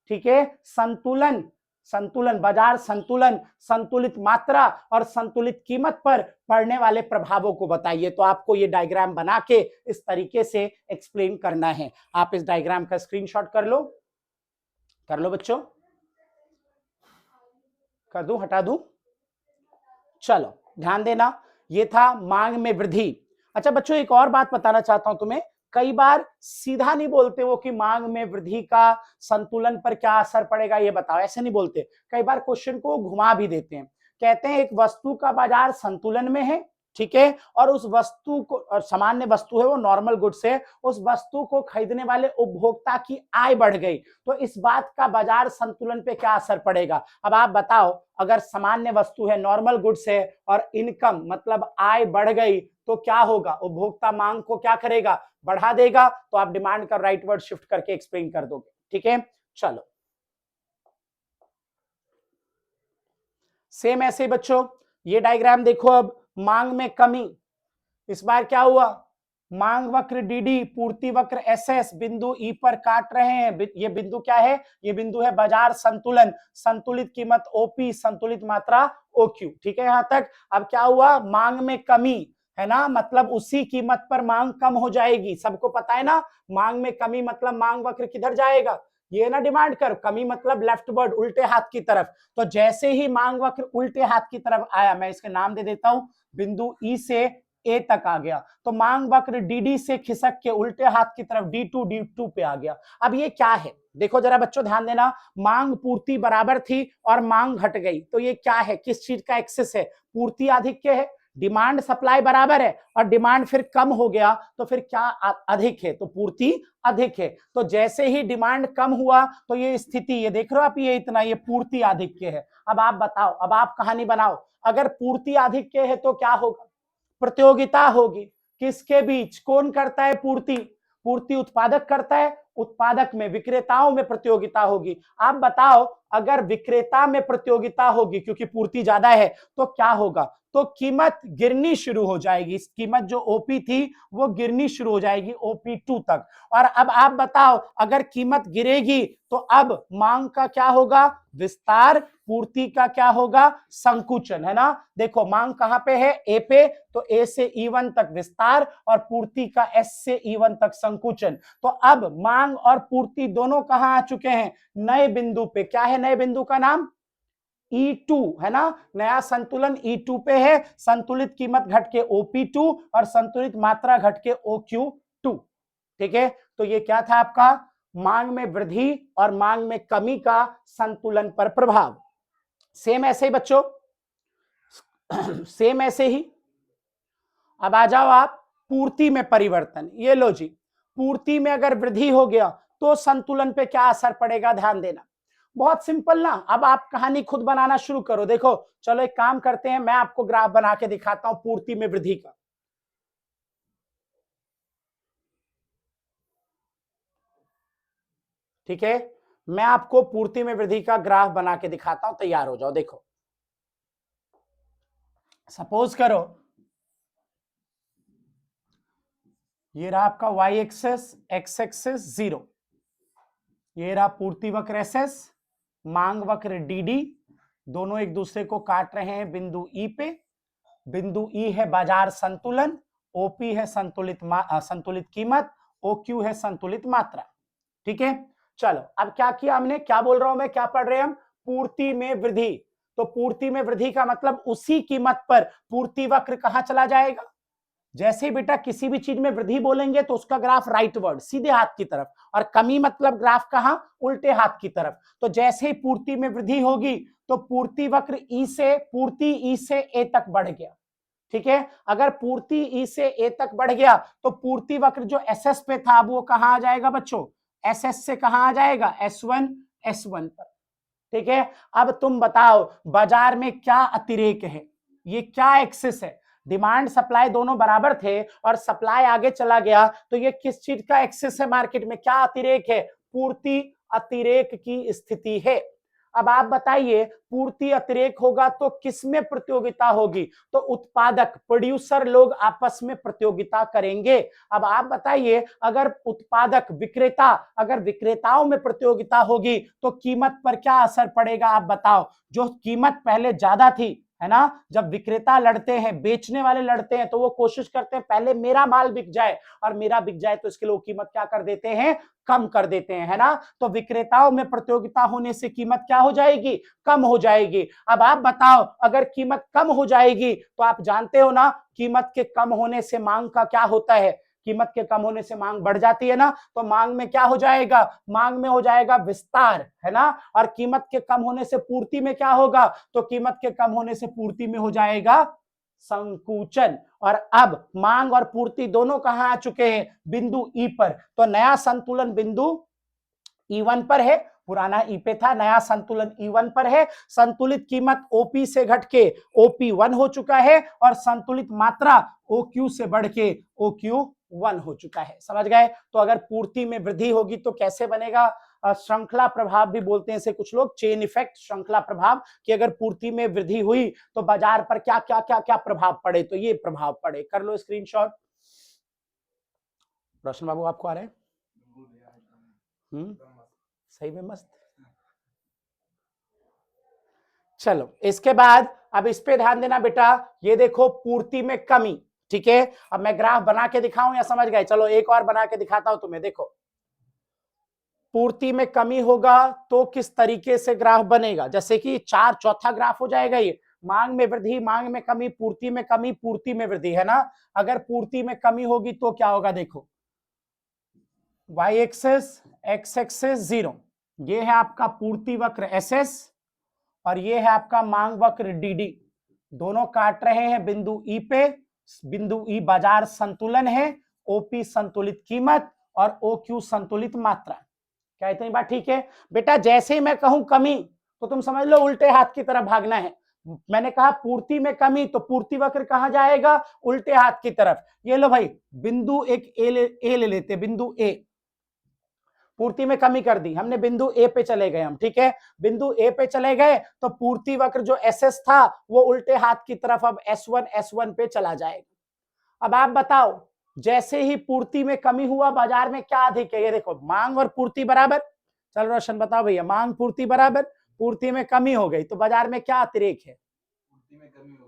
ठीक है, संतुलन बाजार संतुलन, संतुलित मात्रा और संतुलित कीमत पर पड़ने वाले प्रभावों को बताइए। तो आपको ये डायग्राम बना के इस तरीके से एक्सप्लेन करना है। आप इस डायग्राम का स्क्रीनशॉट कर लो बच्चों। कर दूं, हटा दूं? चलो ध्यान देना, ये था मांग में वृद्धि। अच्छा बच्चों, एक और बात बताना चाहता हूं तुम्हें। कई बार सीधा नहीं बोलते वो कि मांग में वृद्धि का संतुलन पर क्या असर पड़ेगा, ये बताओ, ऐसे नहीं बोलते। कई बार क्वेश्चन को घुमा भी देते हैं। कहते हैं एक वस्तु का बाजार संतुलन में है, ठीक है, और उस वस्तु को, और सामान्य वस्तु है, वो नॉर्मल गुड्स है, उस वस्तु को खरीदने वाले उपभोक्ता की आय बढ़ गई, तो इस बात का बाजार संतुलन पे क्या असर पड़ेगा? अब आप बताओ, अगर सामान्य वस्तु है, नॉर्मल गुड्स है, और इनकम मतलब आय बढ़ गई, तो क्या होगा? उपभोक्ता मांग को क्या करेगा? बढ़ा देगा। तो आप डिमांड का राइट वर्ड शिफ्ट करके एक्सप्लेन कर दोगे, ठीक है। चलो सेम ऐसे बच्चों, ये डायग्राम देखो। अब मांग में कमी, इस बार क्या हुआ? मांग वक्र DD, पूर्ति वक्र SS बिंदु E पर काट रहे हैं। ये बिंदु क्या है? ये बिंदु है बाजार संतुलन, संतुलित कीमत OP, संतुलित मात्रा OQ, ठीक है यहां तक। अब क्या हुआ? मांग में कमी है ना, मतलब उसी कीमत पर मांग कम हो जाएगी। सबको पता है ना, मांग में कमी मतलब मांग वक्र किधर जाएगा? ये ना डिमांड कर्व, कमी मतलब लेफ्ट वर्ड, उल्टे हाथ की तरफ। तो जैसे ही मांग वक्र उल्टे हाथ की तरफ आया, मैं इसके नाम दे देता हूं, बिंदु E से A तक आ गया, तो मांग वक्र DD से खिसक के उल्टे हाथ की तरफ D2 पे आ गया। अब ये क्या है? देखो जरा बच्चों ध्यान देना, मांग पूर्ति बराबर थी और मांग घट गई, तो ये क्या है? किस चीज का एक्सेस है? पूर्ति आधिक्य है। डिमांड सप्लाई बराबर है और डिमांड फिर कम हो गया, तो फिर क्या अधिक है? तो पूर्ति अधिक है। तो जैसे ही डिमांड कम हुआ तो ये स्थिति, ये देख रहे हो आप, ये इतना, ये पूर्ति आधिक्य है। अब आप बताओ, अब आप कहानी बनाओ, अगर पूर्ति आधिक्य है तो क्या होगा? प्रतियोगिता होगी। किसके बीच? कौन करता है पूर्ति? पूर्ति उत्पादक करता है, उत्पादक में, विक्रेताओं में प्रतियोगिता होगी। आप बताओ, अगर विक्रेता में प्रतियोगिता होगी क्योंकि पूर्ति ज्यादा है, तो क्या होगा? तो कीमत गिरनी शुरू हो जाएगी। इस कीमत जो OP थी वो गिरनी शुरू हो जाएगी OP2 तक। और अब आप बताओ, अगर कीमत गिरेगी तो अब मांग का क्या होगा? विस्तार। पूर्ति का क्या होगा? संकुचन, है ना। देखो मांग कहां पे है? A पे, तो A से E1 तक विस्तार और पूर्ति का S से E1 तक संकुचन। तो अब मांग और पूर्ति दोनों कहां आ चुके हैं? नए बिंदु पे। क्या है नए बिंदु का नाम? E2, है ना। नया संतुलन E2 पे है। संतुलित कीमत घट के OP2 और संतुलित मात्रा घट के OQ2, ठीक है। तो ये क्या था आपका? मांग में वृद्धि और मांग में कमी का संतुलन पर प्रभाव। सेम ऐसे ही बच्चों, सेम ऐसे ही अब आ जाओ आप पूर्ति में परिवर्तन। ये लो जी, पूर्ति में अगर वृद्धि हो गया तो संतुलन पे क्या असर पड़ेगा, ध्यान देना। बहुत सिंपल ना। अब आप कहानी खुद बनाना शुरू करो। देखो चलो एक काम करते हैं, मैं आपको ग्राफ बना के दिखाता हूं पूर्ति में वृद्धि का। ठीक है, मैं आपको पूर्ति में वृद्धि का ग्राफ बना के दिखाता हूं, तैयार हो जाओ। देखो सपोज करो ये रहा आपका y एक्सेस, x एक्सेस 0, ये रहा पूर्ति वक्र एस एस, मांग वक्र डी डी, दोनों एक दूसरे को काट रहे हैं बिंदु ई पे। बिंदु ई है बाजार संतुलन, ओपी है संतुलित कीमत, ओक्यू है संतुलित मात्रा। ठीक है, चलो अब क्या किया हमने, क्या बोल रहा हूं मैं, क्या पढ़ रहे हैं हम, पूर्ति में वृद्धि। तो पूर्ति में वृद्धि का मतलब उसी कीमत पर पूर्ति वक्र कहां चला जाएगा। जैसे ही बेटा किसी भी चीज में वृद्धि बोलेंगे तो उसका ग्राफ राइट वर्ड सीधे हाथ की तरफ, और कमी मतलब ग्राफ कहां, उल्टे हाथ की तरफ। तो जैसे ही पूर्ति में वृद्धि होगी तो पूर्ति वक्र पूर्ति ई से ए तक बढ़ गया। ठीक है, अगर पूर्ति ई से ए तक बढ़ गया तो पूर्ति वक्र जो एस एस पे था वो कहां आ जाएगा बच्चों, एस एस से कहां आ जाएगा, S1 पर। ठीक है, अब तुम बताओ बाजार में क्या अतिरेक है, ये क्या एक्सेस है। डिमांड सप्लाई दोनों बराबर थे और सप्लाई आगे चला गया तो ये किस चीज का एक्सेस है मार्केट में, क्या अतिरेक है, पूर्ति अतिरेक की स्थिति है। अब आप बताइए पूर्ति अतिरेक होगा तो किसमें प्रतियोगिता होगी, तो उत्पादक प्रोड्यूसर लोग आपस में प्रतियोगिता करेंगे। अब आप बताइए अगर उत्पादक विक्रेता, अगर विक्रेताओं में प्रतियोगिता होगी तो कीमत पर क्या असर पड़ेगा, आप बताओ। जो कीमत पहले ज्यादा थी, है ना, जब विक्रेता लड़ते हैं, बेचने वाले लड़ते हैं, तो वो कोशिश करते हैं पहले मेरा माल बिक जाए, और मेरा बिक जाए तो इसके लिए वो कीमत क्या कर देते हैं, कम कर देते हैं, है ना। तो विक्रेताओं में प्रतियोगिता होने से कीमत क्या हो जाएगी, कम हो जाएगी। अब आप बताओ अगर कीमत कम हो जाएगी तो आप जानते हो ना कीमत के कम होने से मांग का क्या होता है, कीमत के कम होने से मांग बढ़ जाती है ना। तो मांग में क्या हो जाएगा, मांग में हो जाएगा विस्तार, है ना। और कीमत के कम होने से पूर्ति में क्या होगा, तो कीमत के कम होने से पूर्ति में हो जाएगा संकुचन। और अब मांग और पूर्ति दोनों कहां आ चुके हैं, बिंदु ई पर। तो नया संतुलन बिंदु E1 पर है, पुराना ई पे था, नया संतुलन E1 पर है। संतुलित कीमत ओपी से घट के OP1 हो चुका है और संतुलित मात्रा OQ से बढ़ के OQ1 हो चुका है। समझ गए। तो अगर पूर्ति में वृद्धि होगी तो कैसे बनेगा, श्रृंखला प्रभाव भी बोलते हैं इसे कुछ लोग, चेन इफेक्ट, श्रृंखला प्रभाव, कि अगर पूर्ति में वृद्धि हुई तो बाजार पर क्या क्या क्या क्या प्रभाव पड़े, तो ये प्रभाव पड़े। कर लो स्क्रीनशॉट। रोशन बाबू आपको आ रहे हैं, सही में मस्त। चलो इसके बाद अब इस पे ध्यान देना बेटा, ये देखो पूर्ति में कमी। ठीक है, अब मैं ग्राफ बना के दिखाऊं या समझ गए, चलो एक और बना के दिखाता हूं तुम्हें। देखो पूर्ति में कमी होगा तो किस तरीके से ग्राफ बनेगा, जैसे कि चौथा ग्राफ हो जाएगा ये, मांग में वृद्धि, मांग में कमी, पूर्ति में कमी, पूर्ति में वृद्धि, है ना। अगर पूर्ति में कमी होगी तो क्या होगा, देखो y एक्सेस, x एक्सेस 0, ये है आपका पूर्ति वक्र SS और ये है आपका मांग वक्र DD, दोनों काट रहे हैं बिंदु E पे। बिंदु E बाजार संतुलन है, OP संतुलित कीमत और OQ संतुलित मात्रा। क्या इतनी बात ठीक है बेटा। जैसे ही मैं कहूं कमी तो तुम समझ लो उल्टे हाथ की तरफ भागना है। मैंने कहा पूर्ति में कमी तो पूर्ति वक्र कहां जाएगा, उल्टे हाथ की तरफ। ये लो भाई बिंदु एक ए ले लेते, बिंदु ए, पूर्ति में कमी कर दी हमने, बिंदु ए पे चले गए हम। ठीक है, बिंदु ए पे चले गए तो पूर्ति वक्र जो SS था वो उल्टे हाथ की तरफ अब S1 पे चला जाएगा। अब आप बताओ जैसे ही पूर्ति में कमी हुआ बाजार में क्या अधिक है, ये देखो मांग और पूर्ति बराबर। चल रोशन बताओ भैया, मांग पूर्ति बराबर, पूर्ति में कमी हो गई तो बाजार में क्या अतिरेक है,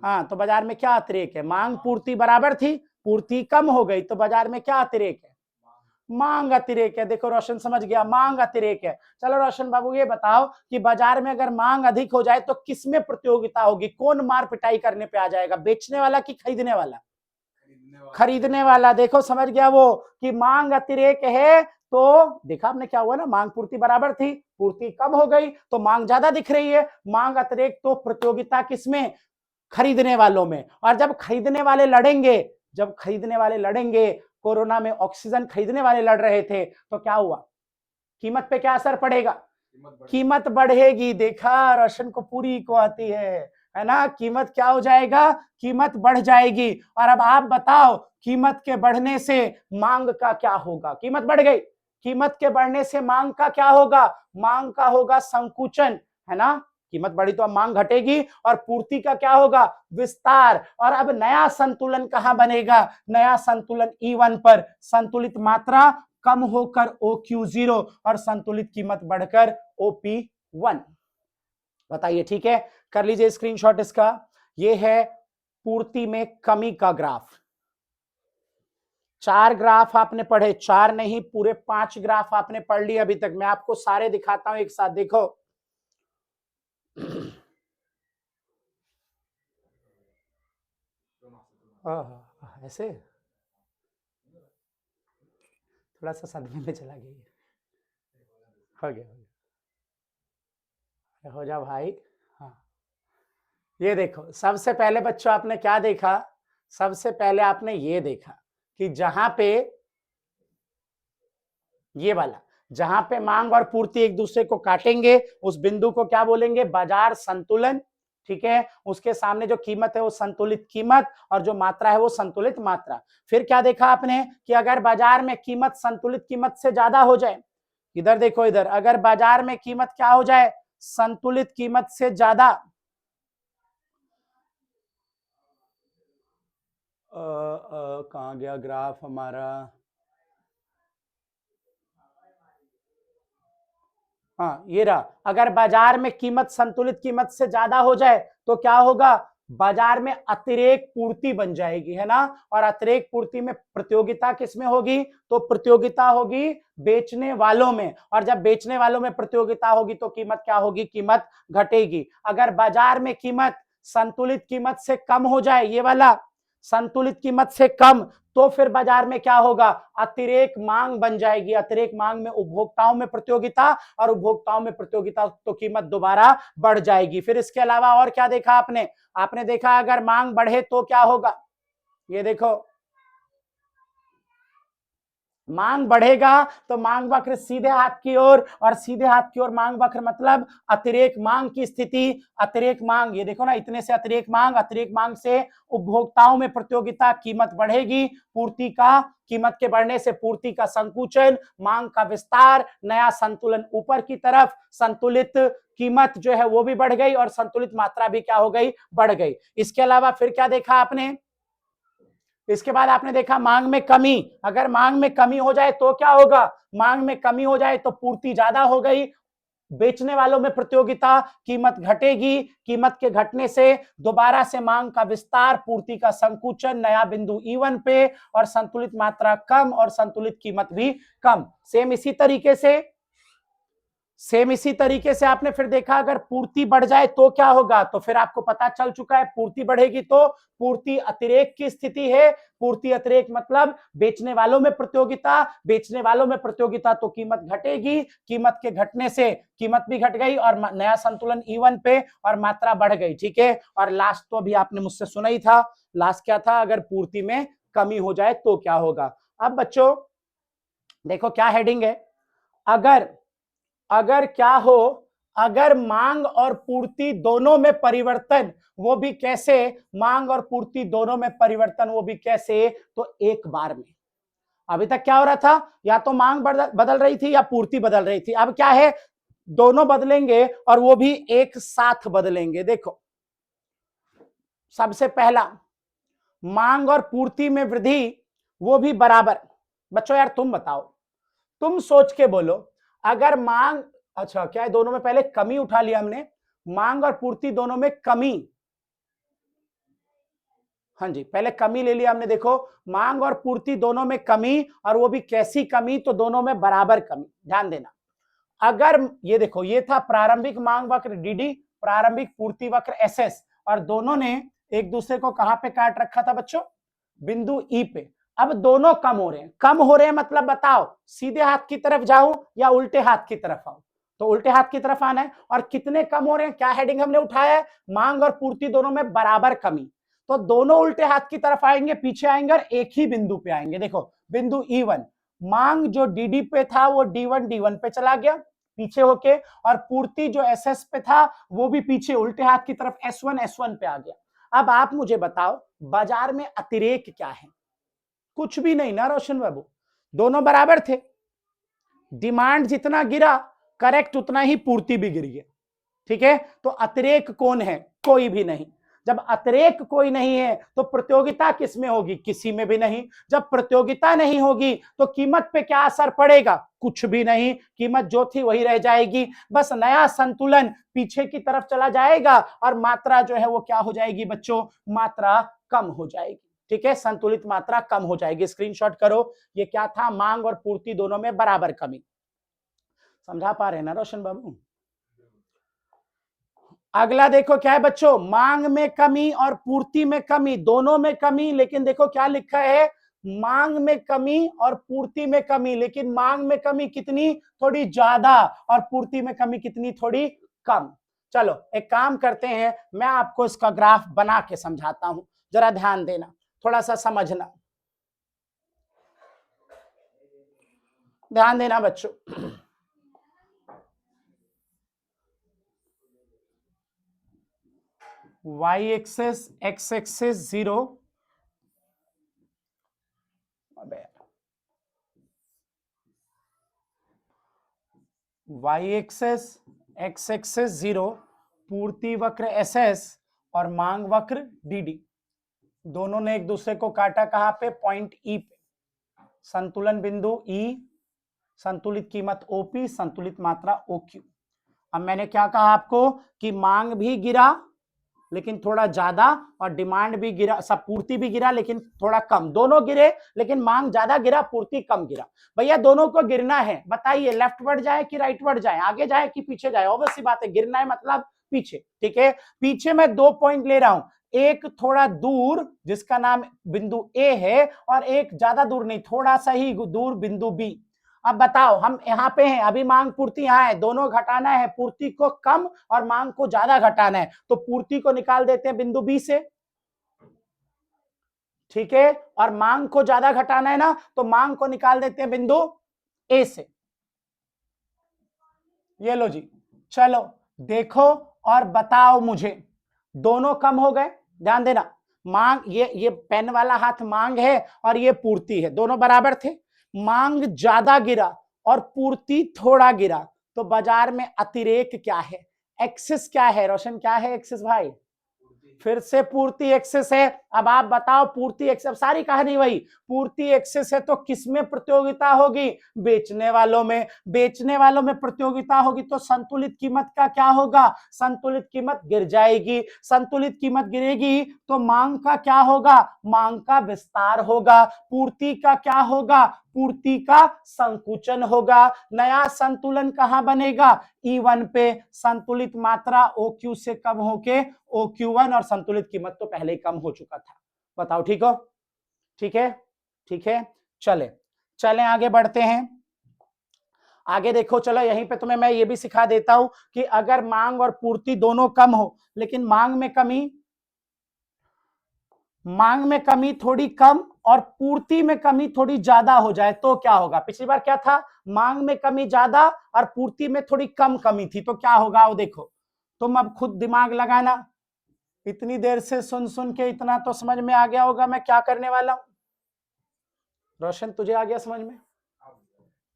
हाँ तो बाजार में क्या अतिरेक है, मांग पूर्ति बराबर थी, पूर्ति कम हो गई तो बाजार में क्या अतिरेक है, मांग अतिरेक है। देखो रोशन समझ गया, मांग अतिरेक है। चलो रोशन बाबू ये बताओ कि बाजार में अगर मांग अधिक हो जाए तो किसमें प्रतियोगिता होगी, कौन मार पिटाई करने पे आ जाएगा, बेचने वाला कि खरीदने वाला, खरीदने वाला। देखो समझ गया वो कि मांग अतिरेक है तो देखा आपने क्या हुआ ना, मांग पूर्ति बराबर थी, पूर्ति कम हो गई तो मांग ज्यादा दिख रही है, मांग अतिरेक तो प्रतियोगिता किसमें, खरीदने वालों में। और जब खरीदने वाले लड़ेंगे, जब खरीदने वाले लड़ेंगे, कोरोना में ऑक्सीजन खरीदने वाले लड़ रहे थे, तो क्या हुआ, कीमत पे क्या असर पड़ेगा, कीमत बढ़ेगी। देखा, रोशन को पूरी को आती है ना। कीमत क्या हो जाएगा, कीमत बढ़ जाएगी। और अब आप बताओ, कीमत के बढ़ने से मांग का क्या होगा, कीमत बढ़ गई, कीमत के बढ़ने से मांग का क्या होगा, मांग का होगा संकुचन, है ना। कीमत बढ़ी तो अब मांग घटेगी, और पूर्ति का क्या होगा, विस्तार। और अब नया संतुलन कहां बनेगा, नया संतुलन E1 पर, संतुलित मात्रा कम होकर OQ0 और संतुलित कीमत बढ़कर OP1। बताइए, ठीक है, कर लीजिए स्क्रीनशॉट इसका। ये है पूर्ति में कमी का ग्राफ। 4 ग्राफ आपने पढ़े, 4 नहीं पूरे 5 ग्राफ आपने पढ़ लिए अभी तक। मैं आपको सारे दिखाता हूं एक साथ, देखो। ऐसे थोड़ा सा सदमे में चला गया, हो गया, हो जा भाई। हाँ, ये देखो, सबसे पहले बच्चों आपने क्या देखा, सबसे पहले आपने ये देखा कि जहां पे ये वाला, जहां पे मांग और पूर्ति एक दूसरे को काटेंगे, उस बिंदु को क्या बोलेंगे, बाजार संतुलन। ठीक है, उसके सामने जो कीमत है वो संतुलित कीमत, और जो मात्रा है वो संतुलित मात्रा। फिर क्या देखा आपने कि अगर बाजार में कीमत संतुलित कीमत से ज्यादा हो जाए, इधर देखो, इधर अगर बाजार में कीमत क्या हो जाए, संतुलित कीमत से ज्यादा, कहां गया ग्राफ हमारा, हाँ ये रहा। अगर बाजार में कीमत संतुलित कीमत से ज्यादा हो जाए तो क्या होगा, बाजार में अतिरेक पूर्ति बन जाएगी, है ना। और अतिरेक पूर्ति में प्रतियोगिता किसमें होगी, तो प्रतियोगिता होगी बेचने वालों में। और जब बेचने वालों में प्रतियोगिता होगी तो कीमत क्या होगी, कीमत घटेगी। अगर बाजार में कीमत संतुलित कीमत से कम हो जाए, ये वाला संतुलित कीमत से कम, तो फिर बाजार में क्या होगा, अतिरेक मांग बन जाएगी। अतिरेक मांग में उपभोक्ताओं में प्रतियोगिता, और उपभोक्ताओं में प्रतियोगिता तो कीमत दोबारा बढ़ जाएगी। फिर इसके अलावा और क्या देखा आपने, आपने देखा अगर मांग बढ़े तो क्या होगा, ये देखो, मांग बढ़ेगा तो मांग वक्र सीधे हाथ की ओर, और सीधे हाथ की ओर मांग वक्र मतलब अतिरेक मांग की स्थिति। अतिरेक मांग, ये देखो ना, इतने से अतिरेक मांग, अतिरेक मांग से उपभोक्ताओं में प्रतियोगिता, कीमत बढ़ेगी। पूर्ति का, कीमत के बढ़ने से पूर्ति का संकुचन, मांग का विस्तार, नया संतुलन ऊपर की तरफ, संतुलित कीमत जो है वो भी बढ़ गई, और संतुलित मात्रा भी क्या हो गई, बढ़ गई। इसके अलावा फिर क्या देखा आपने, इसके बाद आपने देखा मांग में कमी। अगर मांग में कमी हो जाए तो क्या होगा, मांग में कमी हो जाए तो पूर्ति ज्यादा हो गई, बेचने वालों में प्रतियोगिता, कीमत घटेगी। कीमत के घटने से दोबारा से मांग का विस्तार, पूर्ति का संकुचन, नया बिंदु E1 पे, और संतुलित मात्रा कम और संतुलित कीमत भी कम। सेम इसी तरीके से आपने फिर देखा अगर पूर्ति बढ़ जाए तो क्या होगा, तो फिर आपको पता चल चुका है, पूर्ति बढ़ेगी तो पूर्ति अतिरेक की स्थिति है। पूर्ति अतिरेक मतलब बेचने वालों में प्रतियोगिता, बेचने वालों में प्रतियोगिता तो कीमत घटेगी, कीमत के घटने से कीमत भी घट गई, और नया संतुलन E1 पे, और मात्रा बढ़ गई। ठीक है, और लास्ट तो अभी आपने मुझसे सुना ही था, लास्ट क्या था, अगर पूर्ति में कमी हो जाए तो क्या होगा। अब बच्चों देखो क्या हेडिंग है, अगर क्या हो, अगर मांग और पूर्ति दोनों में परिवर्तन, वो भी कैसे, मांग और पूर्ति दोनों में परिवर्तन, वो भी कैसे, तो एक बार में। अभी तक क्या हो रहा था, या तो मांग बदल रही थी या पूर्ति बदल रही थी। अब क्या है, दोनों बदलेंगे, और वो भी एक साथ बदलेंगे। देखो, सबसे पहला, मांग और पूर्ति में वृद्धि, वो भी बराबर। बच्चों यार तुम बताओ, तुम सोच के बोलो, अगर मांग, अच्छा क्या है, दोनों में पहले कमी उठा लिया हमने, मांग और पूर्ति दोनों में कमी, हाँ जी पहले कमी ले लिया हमने। देखो, मांग और पूर्ति दोनों में कमी, और वो भी कैसी कमी, तो दोनों में बराबर कमी। ध्यान देना, अगर ये देखो, ये था प्रारंभिक मांग वक्र DD, प्रारंभिक पूर्ति वक्र SS, और दोनों ने एक दूसरे को कहां पे काट रखा था बच्चों, बिंदु E पे। अब दोनों कम हो रहे हैं, कम हो रहे हैं मतलब बताओ, सीधे हाथ की तरफ जाऊं या उल्टे हाथ की तरफ आऊं, तो उल्टे हाथ की तरफ आना है। और कितने कम हो रहे हैं, क्या हेडिंग हमने उठाया है, मांग और पूर्ति दोनों में बराबर कमी। तो दोनों उल्टे हाथ की तरफ आएंगे, पीछे आएंगे और एक ही बिंदु पे आएंगे। देखो बिंदु E1, मांग जो DD पे था वो D1 D1 पे चला गया पीछे होके, और पूर्ति जो SS पे था वो भी पीछे उल्टे हाथ की तरफ S1 S1 पे आ गया। अब आप मुझे बताओ बाजार में अतिरेक क्या है? कुछ भी नहीं ना रोशन बाबू, दोनों बराबर थे। डिमांड जितना गिरा करेक्ट उतना ही पूर्ति भी गिर गया। ठीक है, तो अतिरेक कौन है? कोई भी नहीं। जब अतिरेक कोई नहीं है तो प्रतियोगिता किसमें होगी? किसी में भी नहीं। जब प्रतियोगिता नहीं होगी तो कीमत पे क्या असर पड़ेगा? कुछ भी नहीं, कीमत जो थी वही रह जाएगी। बस नया संतुलन पीछे की तरफ चला जाएगा और मात्रा जो है वो क्या हो जाएगी बच्चों? मात्रा कम हो जाएगी। ठीक है, संतुलित मात्रा कम हो जाएगी। स्क्रीनशॉट करो, ये क्या था? मांग और पूर्ति दोनों में बराबर कमी। समझा पा रहे हैं ना रोशन बाबू? अगला देखो क्या है बच्चों, मांग में कमी और पूर्ति में कमी, दोनों में कमी। लेकिन देखो क्या लिखा है, मांग में कमी और पूर्ति में कमी। लेकिन मांग में कमी कितनी? थोड़ी ज्यादा। और पूर्ति में कमी कितनी? थोड़ी कम। चलो एक काम करते हैं, मैं आपको इसका ग्राफ बना के समझाता हूं, जरा ध्यान देना, थोड़ा सा समझना, ध्यान देना बच्चों। y axis x axis 0, y axis x axis 0, पूर्ति वक्र SS और मांग वक्र DD, दोनों ने एक दूसरे को काटा कहां पे? पॉइंट E पे। संतुलन बिंदु E, संतुलित कीमत OP, संतुलित मात्रा OQ। अब मैंने क्या कहा आपको कि मांग भी गिरा लेकिन थोड़ा ज्यादा, और डिमांड भी गिरा, सब पूर्ति भी गिरा लेकिन थोड़ा कम। दोनों गिरे लेकिन मांग ज्यादा गिरा, पूर्ति कम गिरा। भैया दोनों को गिरना है, बताइए लेफ्टवर्ड जाए कि राइटवर्ड जाए, आगे जाए कि पीछे जाए? ऑब्वियस सी बात है, गिरना है मतलब पीछे। ठीक है, पीछे मैं 2 पॉइंट ले रहा हूं, एक थोड़ा दूर जिसका नाम बिंदु A है, और एक ज्यादा दूर नहीं, थोड़ा सा ही दूर बिंदु B। अब बताओ, हम यहाँ पे हैं, अभी मांग पूर्ति यहाँ है, दोनों घटाना है, पूर्ति को कम और मांग को ज्यादा घटाना है, तो पूर्ति को निकाल देते हैं बिंदु B से। ठीक है, और मांग को ज्यादा घटाना है ना, तो मांग को निकाल देते हैं बिंदु A से। ये लो जी, चलो देखो और बताओ मुझे, दोनों कम हो गए, ध्यान देना। मांग, ये पेन वाला हाथ मांग है और ये पूर्ति है, दोनों बराबर थे। मांग ज्यादा गिरा और पूर्ति थोड़ा गिरा, तो बाजार में अतिरेक क्या है? एक्सेस क्या है रोशन? क्या है एक्सेस भाई? फिर से पूर्ति एक्सेस है। अब आप बताओ, पूर्ति एक्सेस, सारी कहानी वही, पूर्ति एक्सेस है तो किसमें प्रतियोगिता होगी? बेचने वालों में। बेचने वालों में प्रतियोगिता होगी तो संतुलित कीमत का क्या होगा? संतुलित कीमत गिर जाएगी। संतुलित कीमत गिरेगी तो मांग का क्या होगा? मांग का विस्तार होगा। पूर्ति का क्या होगा? पूर्ति का संकुचन होगा। नया संतुलन कहां बनेगा? E1 पे। संतुलित मात्रा OQ से कम होके OQ1, और संतुलित कीमत तो पहले ही कम हो चुका था। बताओ ठीक हो? ठीक है, ठीक है, चले चलें आगे बढ़ते हैं। आगे देखो, चलो यहीं पे तुम्हें मैं ये भी सिखा देता हूं कि अगर मांग और पूर्ति दोनों कम हो लेकिन मांग में कमी थोड़ी कम और पूर्ति में कमी थोड़ी ज्यादा हो जाए तो क्या होगा? पिछली बार क्या था? मांग में कमी ज्यादा और पूर्ति में थोड़ी कम कमी थी, तो क्या होगा वो देखो। तुम अब खुद दिमाग लगाना, इतनी देर से सुन सुन के इतना तो समझ में आ गया होगा मैं क्या करने वाला हूं। रोशन तुझे आ गया समझ में?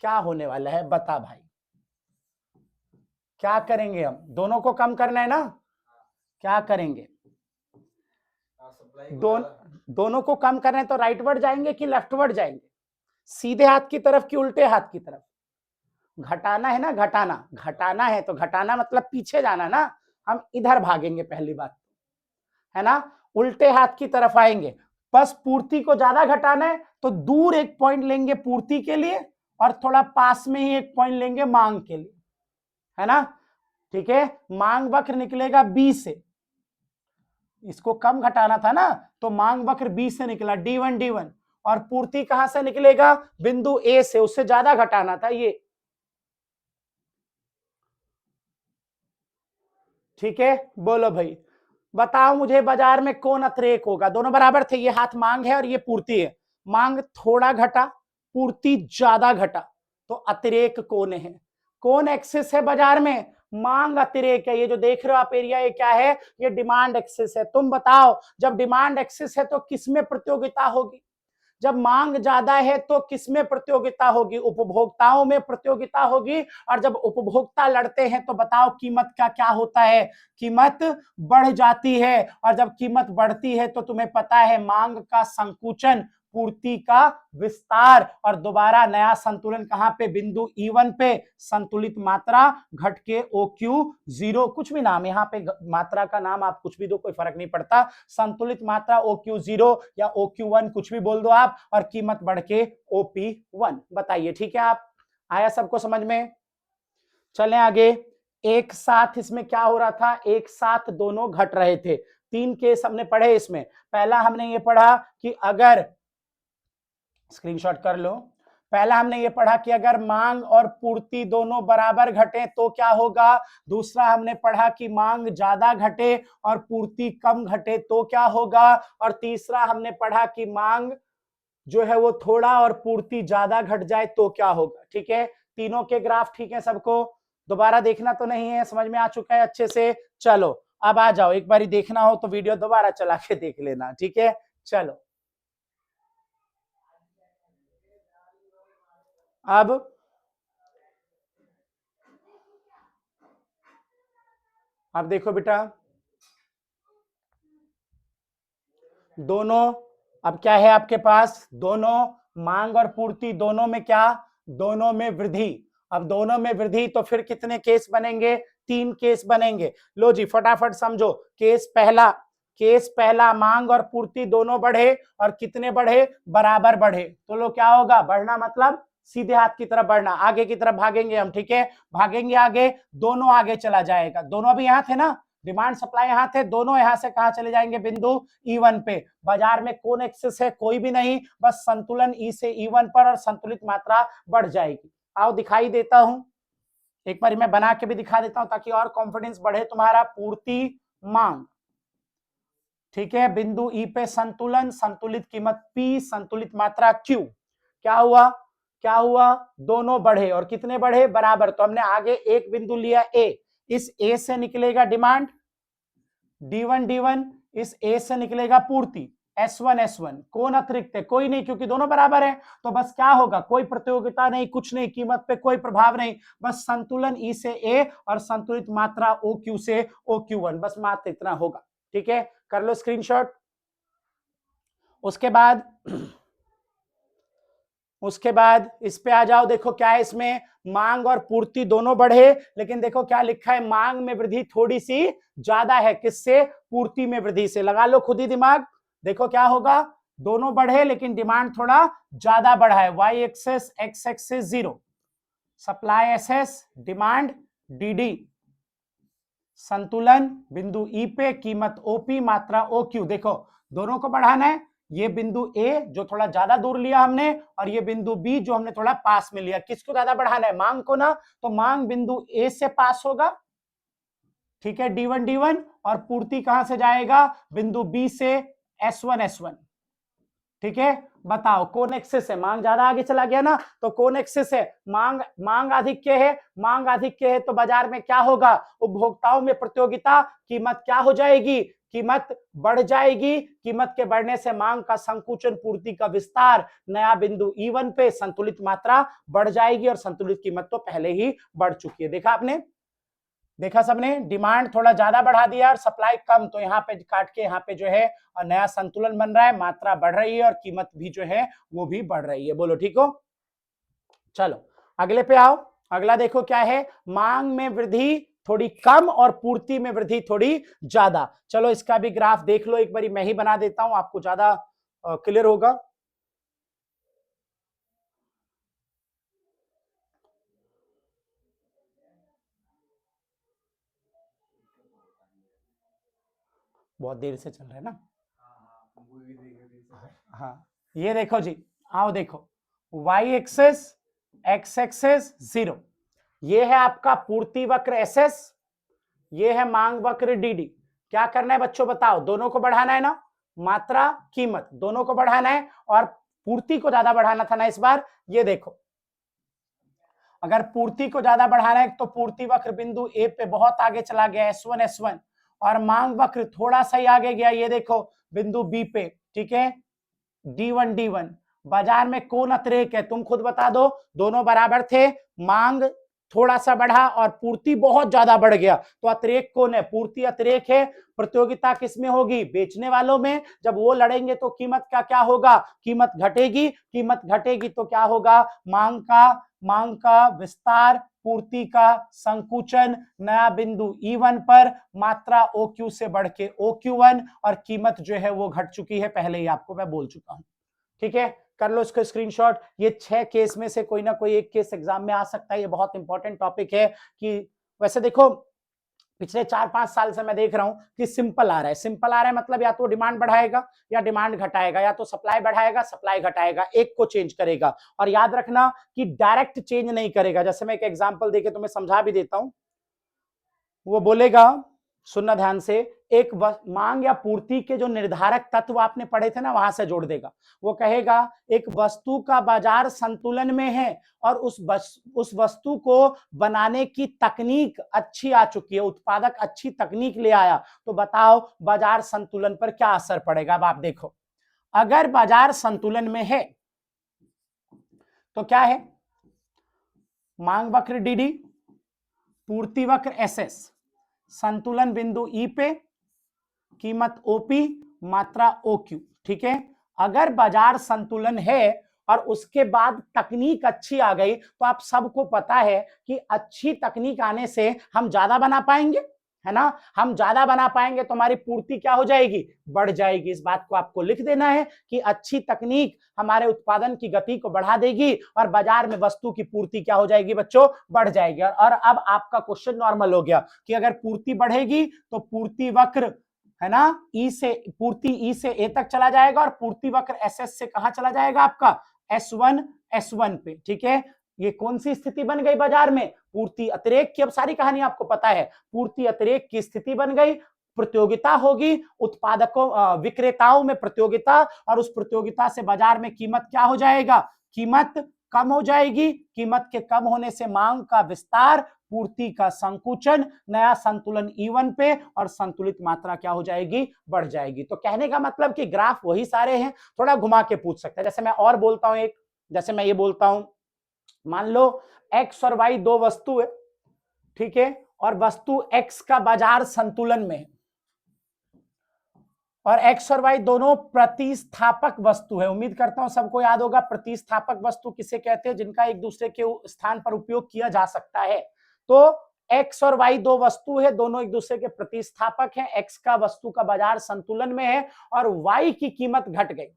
क्या होने वाला है बता भाई, क्या करेंगे हम? दोनों को कम करना है ना, क्या करेंगे? दोनों को कम करना है तो राइटवर्ड जाएंगे कि लेफ्टवर्ड जाएंगे? सीधे हाथ की तरफ कि उल्टे हाथ की तरफ? घटाना है ना, घटाना है तो घटाना मतलब पीछे जाना ना, हम इधर भागेंगे पहली बात, है ना, उल्टे हाथ की तरफ आएंगे। बस पूर्ति को ज्यादा घटाना है तो दूर एक पॉइंट लेंगे पूर्ति के लिए और थोड़ा पास में ही एक पॉइंट लेंगे मांग के लिए, है ना। ठीक है, मांग वक्र निकलेगा B से, इसको कम घटाना था ना, तो मांग वक्र B से निकला D1 D1, और पूर्ति कहां से निकलेगा? बिंदु A से, उससे ज्यादा घटाना था ये। ठीक है, बोलो भाई, बताओ मुझे बाजार में कौन अतिरेक होगा। दोनों बराबर थे, ये हाथ मांग है और ये पूर्ति है। मांग थोड़ा घटा, पूर्ति ज्यादा घटा, तो अतिरेक कौन है? कौन एक्सेस है बाजार में? मांग अतिरेक है। ये जो देख रहे हो आप एरिया, ये क्या है? ये डिमांड एक्सेस है। तुम बताओ, जब डिमांड एक्सेस है तो किसमें प्रतियोगिता होगी? जब मांग ज्यादा है तो किसमें प्रतियोगिता होगी? उपभोक्ताओं में प्रतियोगिता होगी। और जब उपभोक्ता लड़ते हैं तो बताओ कीमत का क्या होता है? कीमत बढ़ जाती है। और जब कीमत बढ़ती है तो तुम्हें पता है मांग का संकुचन, पूर्ति का विस्तार, और दोबारा नया संतुलन कहां पे? बिंदु E1 पे। संतुलित मात्रा घट के OQ0, कुछ भी नाम यहाँ पे, मात्रा का नाम आप कुछ भी दो, कोई फर्क नहीं पड़ता। संतुलित मात्रा OQ0 या OQ1 कुछ भी बोल दो आप, और कीमत बढ़ के OP1। बताइए, ठीक है? आप आया सबको समझ में? चलें आगे। एक साथ इसमें क्या हो रहा था? एक साथ दोनों घट रहे थे। 3 केस हमने पढ़े इसमें। पहला हमने ये पढ़ा कि अगर, स्क्रीनशॉट कर लो, पहला हमने ये पढ़ा कि अगर मांग और पूर्ति दोनों बराबर घटे तो क्या होगा। दूसरा हमने पढ़ा कि मांग ज्यादा घटे और पूर्ति कम घटे तो क्या होगा। और तीसरा हमने पढ़ा कि मांग जो है वो थोड़ा और पूर्ति ज्यादा घट जाए तो क्या होगा। ठीक है, तीनों के ग्राफ ठीक है सबको? दोबारा देखना तो नहीं है, समझ में आ चुका है अच्छे से? चलो अब आ जाओ, एक बार देखना हो तो वीडियो दोबारा चला के देख लेना, ठीक है? चलो अब देखो बेटा, दोनों, अब क्या है आपके पास? दोनों मांग और पूर्ति दोनों में क्या? दोनों में वृद्धि। अब दोनों में वृद्धि तो फिर कितने केस बनेंगे? 3 केस बनेंगे। लो जी फटाफट समझो। केस पहला, मांग और पूर्ति दोनों बढ़े, और कितने बढ़े? बराबर बढ़े। तो लो क्या होगा? बढ़ना मतलब सीधे हाथ की तरफ बढ़ना, आगे की तरफ भागेंगे हम, ठीक है? भागेंगे आगे, दोनों आगे चला जाएगा। दोनों अभी यहां थे ना, डिमांड सप्लाई यहां थे, दोनों यहां से कहां चले जाएंगे? बिंदु E1 पे। बाजार में कौन एक्सेस है? कोई भी नहीं, बस संतुलन E से E1 पर, और संतुलित मात्रा बढ़ जाएगी। आओ दिखाई देता हूं, एक बार मैं बना के भी दिखा देता हूं ताकि और कॉन्फिडेंस बढ़े तुम्हारा। पूर्ति मांग, ठीक है, बिंदु ई पे संतुलन, संतुलित कीमत P, संतुलित मात्रा Q। क्या हुआ? क्या हुआ? दोनों बढ़े, और कितने बढ़े? बराबर। तो हमने आगे एक बिंदु लिया A, इस A से निकलेगा डिमांड D1, इस A से निकलेगा पूर्ति S1। कौन अतिरिक्त है? कोई नहीं, क्योंकि दोनों बराबर हैं। तो बस क्या होगा? कोई प्रतियोगिता नहीं, कुछ नहीं, कीमत पे कोई प्रभाव नहीं, बस संतुलन E से A और संतुलित मात्रा OQ से OQ1, बस मात्र इतना होगा। ठीक है, कर लो स्क्रीनशॉट। उसके बाद इस पे आ जाओ। देखो क्या है इसमें? मांग और पूर्ति दोनों बढ़े, लेकिन देखो क्या लिखा है? मांग में वृद्धि थोड़ी सी ज्यादा है, किससे? पूर्ति में वृद्धि से। लगा लो खुद ही दिमाग। देखो क्या होगा? दोनों बढ़े लेकिन डिमांड थोड़ा ज्यादा बढ़ा है। Y axis, x axis 0, supply SS, demand DD, संतुलन बिंदु ई पे, कीमत OP, मात्रा OQ। देखो दोनों को बढ़ाना है। ये बिंदु A जो थोड़ा ज्यादा दूर लिया हमने, और ये बिंदु B जो हमने थोड़ा पास में लिया। किसको ज्यादा बढ़ाना है? मांग को ना। तो मांग बिंदु A से पास होगा, ठीक है, D1, और पूर्ति कहां से जाएगा? बिंदु B से S1। ठीक है, बताओ कौन एक्सेस है? मांग ज्यादा आगे चला गया ना, तो कौन एक्सेस है? मांग आधिक्य है। मांग आधिक्य है तो बाजार में क्या होगा? उपभोक्ताओं में प्रतियोगिता, कीमत क्या हो जाएगी? कीमत बढ़ जाएगी। कीमत के बढ़ने से मांग का संकुचन, पूर्ति का विस्तार, नया बिंदु E1 पे, संतुलित मात्रा बढ़ जाएगी, और संतुलित कीमत तो पहले ही बढ़ चुकी है। देखा आपने? देखा सबने? डिमांड थोड़ा ज्यादा बढ़ा दिया और सप्लाई कम, तो यहाँ पे काट के यहाँ पे जो है नया संतुलन बन रहा है, मात्रा बढ़ रही है और कीमत भी जो है वो भी बढ़ रही है। बोलो ठीक हो? चलो अगले पे आओ। अगला देखो क्या है? मांग में वृद्धि थोड़ी कम और पूर्ति में वृद्धि थोड़ी ज्यादा। चलो इसका भी ग्राफ देख लो एक बारी, मैं ही बना देता हूं, आपको ज्यादा क्लियर होगा। बहुत देर से चल रहा है ना? हाँ, ये देखो जी, आओ देखो, वाई एक्सेस, एक्स एक्सेस 0, ये है आपका पूर्ति वक्र SS, ये है मांग वक्र डीडी। क्या करना है बच्चों बताओ, दोनों को बढ़ाना है ना, मात्रा कीमत दोनों को बढ़ाना है और पूर्ति को ज्यादा बढ़ाना था ना इस बार। ये देखो अगर पूर्ति को ज्यादा बढ़ाना है तो पूर्ति वक्र बिंदु ए पे बहुत आगे चला गया S1 S1 और मांग वक्र थोड़ा सा ही आगे गया, ये देखो बिंदु बी पे, ठीक है D1 D1। बाजार में कौन अतिरेक है तुम खुद बता दो, दोनों बराबर थे, मांग थोड़ा सा बढ़ा और पूर्ति बहुत ज्यादा बढ़ गया, तो अतिरेक कौन है, पूर्ति अतिरेक है। प्रतियोगिता किसमें होगी, बेचने वालों में। जब वो लड़ेंगे तो कीमत का क्या होगा, कीमत घटेगी, कीमत घटेगी तो क्या होगा, मांग का विस्तार, पूर्ति का संकुचन, नया बिंदु E1 पर मात्रा OQ से बढ़ के OQ1 और कीमत जो है वो घट चुकी है, पहले ही आपको मैं बोल चुका हूं। ठीक है, कर लो इसको स्क्रीनशॉट। ये 6 केस में से कोई ना कोई एक केस एग्जाम में आ सकता है, ये बहुत इंपॉर्टेंट टॉपिक है। कि वैसे देखो पिछले 4-5 साल से मैं देख रहा हूं कि सिंपल आ रहा है, सिंपल आ रहा है मतलब या तो डिमांड बढ़ाएगा या डिमांड घटाएगा, या तो सप्लाई बढ़ाएगा सप्लाई घटाएगा, एक को चेंज करेगा। और याद रखना कि डायरेक्ट चेंज नहीं करेगा। जैसे मैं एक एग्जांपल देके तुम्हें समझा भी देता हूं, वो बोलेगा, सुनना ध्यान से, एक मांग या पूर्ति के जो निर्धारक तत्व आपने पढ़े थे ना वहां से जोड़ देगा। वो कहेगा एक वस्तु का बाजार संतुलन में है और उस वस्तु को बनाने की तकनीक अच्छी आ चुकी है, उत्पादक अच्छी तकनीक ले आया, तो बताओ बाजार संतुलन पर क्या असर पड़ेगा। अब आप देखो, अगर बाजार संतुलन में है तो क्या है, मांग वक्र डीडी, पूर्ति वक्र SS, संतुलन बिंदु ई पे, कीमत ओपी, मात्रा OQ। ठीक है, अगर बाजार संतुलन है और उसके बाद तकनीक अच्छी आ गई, तो आप सबको पता है कि अच्छी तकनीक आने से हम ज्यादा बना पाएंगे, है ना, हम ज्यादा बना पाएंगे तो हमारी पूर्ति क्या हो जाएगी, बढ़ जाएगी। इस बात को आपको लिख देना है कि अच्छी तकनीक हमारे उत्पादन की गति को बढ़ा देगी और बाजार में वस्तु की पूर्ति क्या हो जाएगी बच्चों, बढ़ जाएगी। और अब आपका क्वेश्चन नॉर्मल हो गया कि अगर पूर्ति बढ़ेगी तो पूर्ति वक्र, है ना, ई से पूर्ति ई से ए तक चला जाएगा और पूर्ति वक्र SS से कहां चला जाएगा आपका, S1 पे। ठीक है, ये कौन सी स्थिति बन गई बाजार में, पूर्ति अतिरेक की। अब सारी कहानी आपको पता है, पूर्ति अतिरेक की स्थिति बन गई, प्रतियोगिता होगी, उत्पादकों विक्रेताओं में प्रतियोगिता, और उस प्रतियोगिता से बाजार में कीमत क्या हो जाएगा, कीमत कम हो जाएगी। कीमत के कम होने से मांग का विस्तार, पूर्ति का संकुचन, नया संतुलन E1 पे और संतुलित मात्रा क्या हो जाएगी, बढ़ जाएगी। तो कहने का मतलब कि ग्राफ वही सारे हैं, थोड़ा घुमा के पूछ सकते हैं। जैसे मैं और बोलता हूं, एक जैसे मैं ये बोलता हूं, मान लो X और Y दो वस्तु है, ठीक है, और वस्तु X का बाजार संतुलन में है और X और Y दोनों प्रतिस्थापक वस्तु है। उम्मीद करता हूं सबको याद होगा प्रतिस्थापक वस्तु किसे कहते हैं, जिनका एक दूसरे के स्थान पर उपयोग किया जा सकता है। तो X और Y दो वस्तु है, दोनों एक दूसरे के प्रतिस्थापक हैं। X का वस्तु का बाजार संतुलन में है और Y की कीमत घट गई।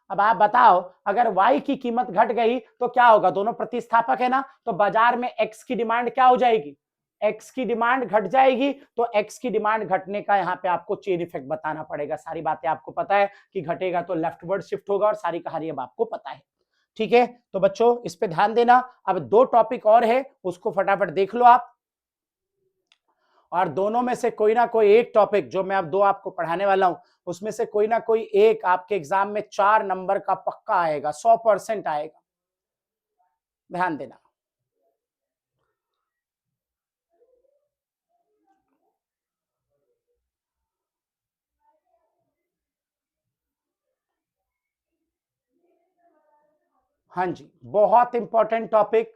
अब आप बताओ, अगर Y की कीमत घट गई तो क्या होगा, दोनों प्रतिस्थापक है ना, तो बाजार में X की डिमांड क्या हो जाएगी, X की डिमांड घट जाएगी। तो X की डिमांड घटने का यहाँ पे आपको चेन इफेक्ट बताना पड़ेगा। सारी बातें आपको पता है कि घटेगा तो लेफ्टवर्ड शिफ्ट होगा और सारी कहानी अब आपको पता है। ठीक है, तो बच्चों इस पे ध्यान देना। अब दो टॉपिक और है, उसको फटाफट देख लो आप, और दोनों में से कोई ना कोई एक टॉपिक जो मैं अब दो आपको पढ़ाने वाला हूं, उसमें से कोई ना कोई एक आपके एग्जाम में 4 नंबर का पक्का आएगा, 100% आएगा, ध्यान देना। हाँ जी, बहुत इंपॉर्टेंट टॉपिक,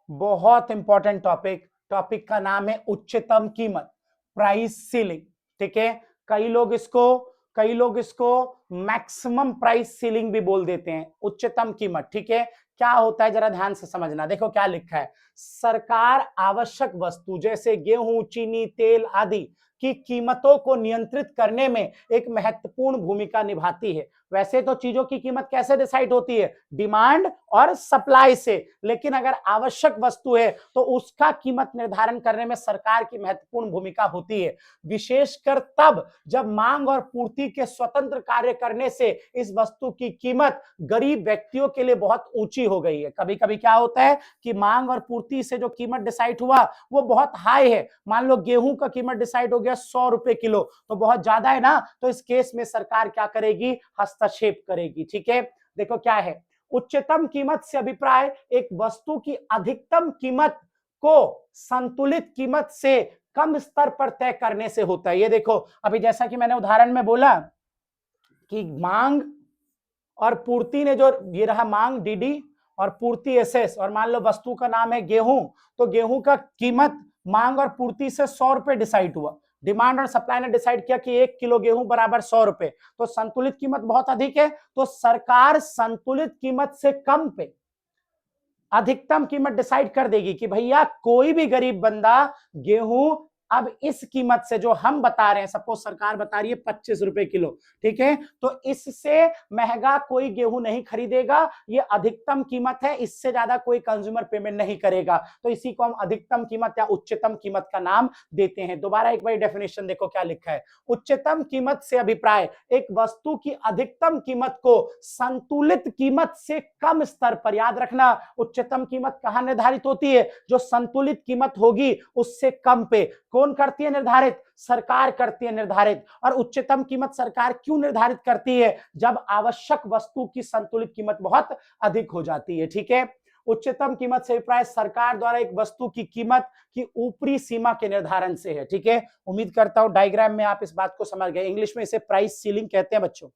बहुत इंपॉर्टेंट टॉपिक। टॉपिक का नाम है उच्चतम कीमत, प्राइस सीलिंग। ठीक है, कई लोग इसको मैक्सिमम प्राइस सीलिंग भी बोल देते हैं, उच्चतम कीमत। ठीक है, क्या होता है जरा ध्यान से समझना। देखो क्या लिखा है, सरकार आवश्यक वस्तु जैसे गेहूं, चीनी, तेल आदि की कीमतों को नियंत्रित करने में एक महत्वपूर्ण भूमिका निभाती है। वैसे तो चीजों की कीमत कैसे डिसाइड होती है, डिमांड और सप्लाई से, लेकिन अगर आवश्यक वस्तु है तो उसका कीमत निर्धारण करने में सरकार की महत्वपूर्ण भूमिका होती है, विशेषकर तब जब मांग और पूर्ति के स्वतंत्र कार्य करने से इस वस्तु की कीमत गरीब व्यक्तियों के लिए बहुत ऊंची हो गई है। कभी कभी क्या होता है कि मांग और पूर्ति से जो कीमत डिसाइड हुआ वो बहुत हाई है। मान लो गेहूं का कीमत डिसाइड हो गया 100 रुपए किलो, तो बहुत ज्यादा है ना, तो इस केस में सरकार क्या करेगी, हस्तक्षेप करेगी। ठीक है, देखो क्या है, उच्चतम कीमत से अभिप्राय एक वस्तु की अधिकतम कीमत को संतुलित कीमत से कम स्तर पर तय करने से होता है। ये देखो, अभी जैसा कि मैंने उदाहरण में बोला कि मांग और पूर्ति ने जो, ये रहा मांग डीडी और पूर्ति एसएस, और मान लो वस्तु का नाम है गेहूं, तो गेहूं का कीमत मांग और पूर्ति से 100 रुपए डिसाइड हुआ। डिमांड और सप्लाई ने डिसाइड किया कि 1 किलो गेहूं बराबर 100 रुपए, तो संतुलित कीमत बहुत अधिक है, तो सरकार संतुलित कीमत से कम पे अधिकतम कीमत डिसाइड कर देगी कि भैया कोई भी गरीब बंदा गेहूं अब इस कीमत से जो हम बता रहे हैं, सपोज सरकार बता रही है 25 रुपए किलो, ठीक है, तो इससे महंगा कोई गेहूं नहीं खरीदेगा, ये अधिकतम कीमत है, इससे ज्यादा कोई कंज्यूमर पेमेंट नहीं करेगा, तो इसी को हम अधिकतम कीमत या उच्चतम कीमत का नाम देते हैं। दोबारा एक बार डेफिनेशन देखो क्या लिखा है, उच्चतम कीमत से अभिप्राय एक वस्तु की अधिकतम कीमत को संतुलित कीमत से कम स्तर पर, याद रखना उच्चतम कीमत कहां निर्धारित होती है, जो संतुलित कीमत होगी उससे कम पे। कौन करती है निर्धारित, सरकार करती है निर्धारित। और उच्चतम कीमत सरकार क्यों निर्धारित करती है, जब आवश्यक वस्तु की संतुलित कीमत बहुत अधिक हो जाती है। ठीक है, उच्चतम कीमत से अभिप्राय सरकार द्वारा एक वस्तु की कीमत की ऊपरी सीमा के निर्धारण से है। ठीक है, उम्मीद करता हूं डायग्राम में आप इस बात को समझ गए। इंग्लिश में इसे प्राइस सीलिंग कहते हैं बच्चों।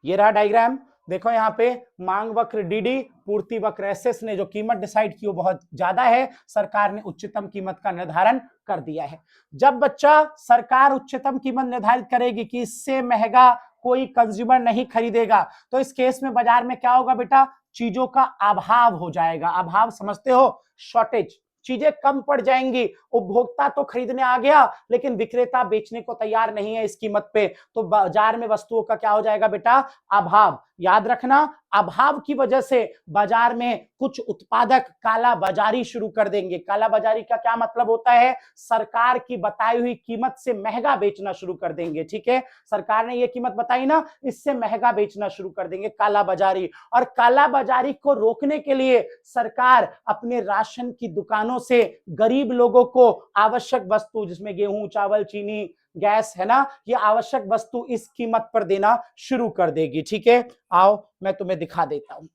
ये रहा डायग्राम, देखो यहाँ पे मांग वक्र डीडी, पूर्ति वक्र एसएस ने जो कीमत डिसाइड की वो बहुत ज्यादा है, सरकार ने उच्चतम कीमत का निर्धारण कर दिया है। जब बच्चा सरकार उच्चतम कीमत निर्धारित करेगी कि इससे महंगा कोई कंज्यूमर नहीं खरीदेगा, तो इस केस में बाजार में क्या होगा बेटा, चीजों का अभाव हो जाएगा। अभाव समझते हो, शॉर्टेज, चीजें कम पड़ जाएंगी, उपभोक्ता तो खरीदने आ गया लेकिन विक्रेता बेचने को तैयार नहीं है इस कीमत पे, तो बाजार में वस्तुओं का क्या हो जाएगा बेटा, अभाव। याद रखना, अभाव की वजह से बाजार में कुछ उत्पादक काला बाजारी शुरू कर देंगे। काला बाजारी का क्या मतलब होता है, सरकार की बताई हुई कीमत से महंगा बेचना शुरू कर देंगे। ठीक है, सरकार ने ये कीमत बताई ना, इससे महंगा बेचना शुरू कर देंगे, काला बाजारी। और काला बाजारी को रोकने के लिए सरकार अपने राशन की दुकानों से गरीब लोगों को आवश्यक वस्तु, जिसमें गेहूं, चावल, चीनी, गैस है ना, ये आवश्यक वस्तु इस कीमत पर देना शुरू कर देगी। ठीक है, आओ मैं तुम्हें दिखा देता हूं।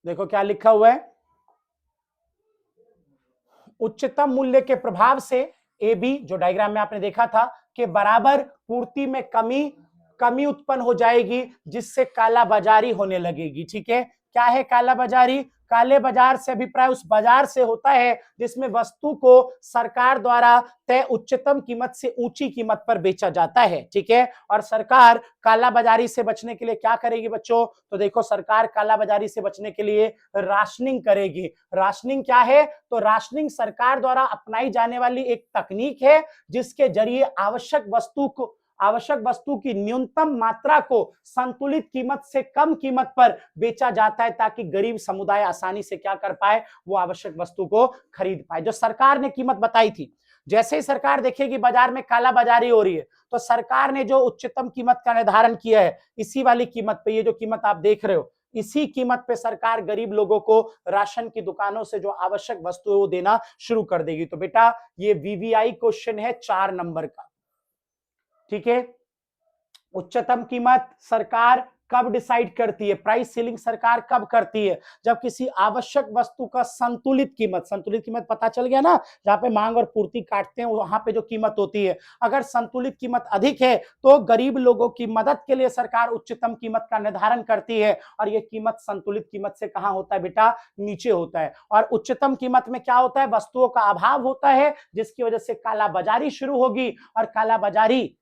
देखो क्या लिखा हुआ है, उच्चतम मूल्य के प्रभाव से ए बी, जो डायग्राम में आपने देखा था, के बराबर पूर्ति में कमी उत्पन्न हो जाएगी, जिससे काला बाजारी होने लगेगी। ठीक है, क्या है काला बाजारी, काले बाजार से अभिप्राय उस बाजार से होता है जिसमें वस्तु को सरकार द्वारा तय उच्चतम कीमत से ऊंची कीमत पर बेचा जाता है। ठीक है, और सरकार काला बाजारी से बचने के लिए क्या करेगी बच्चों, तो देखो सरकार काला बाजारी से बचने के लिए राशनिंग करेगी। राशनिंग क्या है, तो राशनिंग सरकार द्वारा अपनाई जाने वाली एक तकनीक है जिसके जरिए आवश्यक वस्तु की न्यूनतम मात्रा को संतुलित कीमत से कम कीमत पर बेचा जाता है, ताकि गरीब समुदाय आसानी से क्या कर पाए, वो आवश्यक वस्तु को खरीद पाए। जो सरकार ने कीमत बताई थी, जैसे ही सरकार देखेगी बाजार में काला बाजारी हो रही है, तो सरकार ने जो उच्चतम कीमत का निर्धारण किया है, इसी वाली कीमत पे, ये जो कीमत आप देख रहे हो, इसी कीमत पे सरकार गरीब लोगों को राशन की दुकानों से जो आवश्यक वस्तु वो देना शुरू कर देगी। तो बेटा ये वीवीआई क्वेश्चन है 4 नंबर का। ठीक है, उच्चतम कीमत सरकार कब डिसाइड करती है, प्राइस सीलिंग सरकार कब करती है, जब किसी आवश्यक वस्तु का संतुलित कीमत पता चल गया ना, जहां पे मांग और पूर्ति काटते हैं वहां पे जो कीमत होती है, अगर संतुलित कीमत अधिक है तो गरीब लोगों की मदद के लिए सरकार उच्चतम कीमत का निर्धारण करती है, और यह कीमत संतुलित कीमत से कहां होता है बेटा, नीचे होता है। और उच्चतम कीमत में क्या होता है, वस्तुओं का अभाव होता है, जिसकी वजह से काला बाजारी शुरू होगी, और काला बाजारी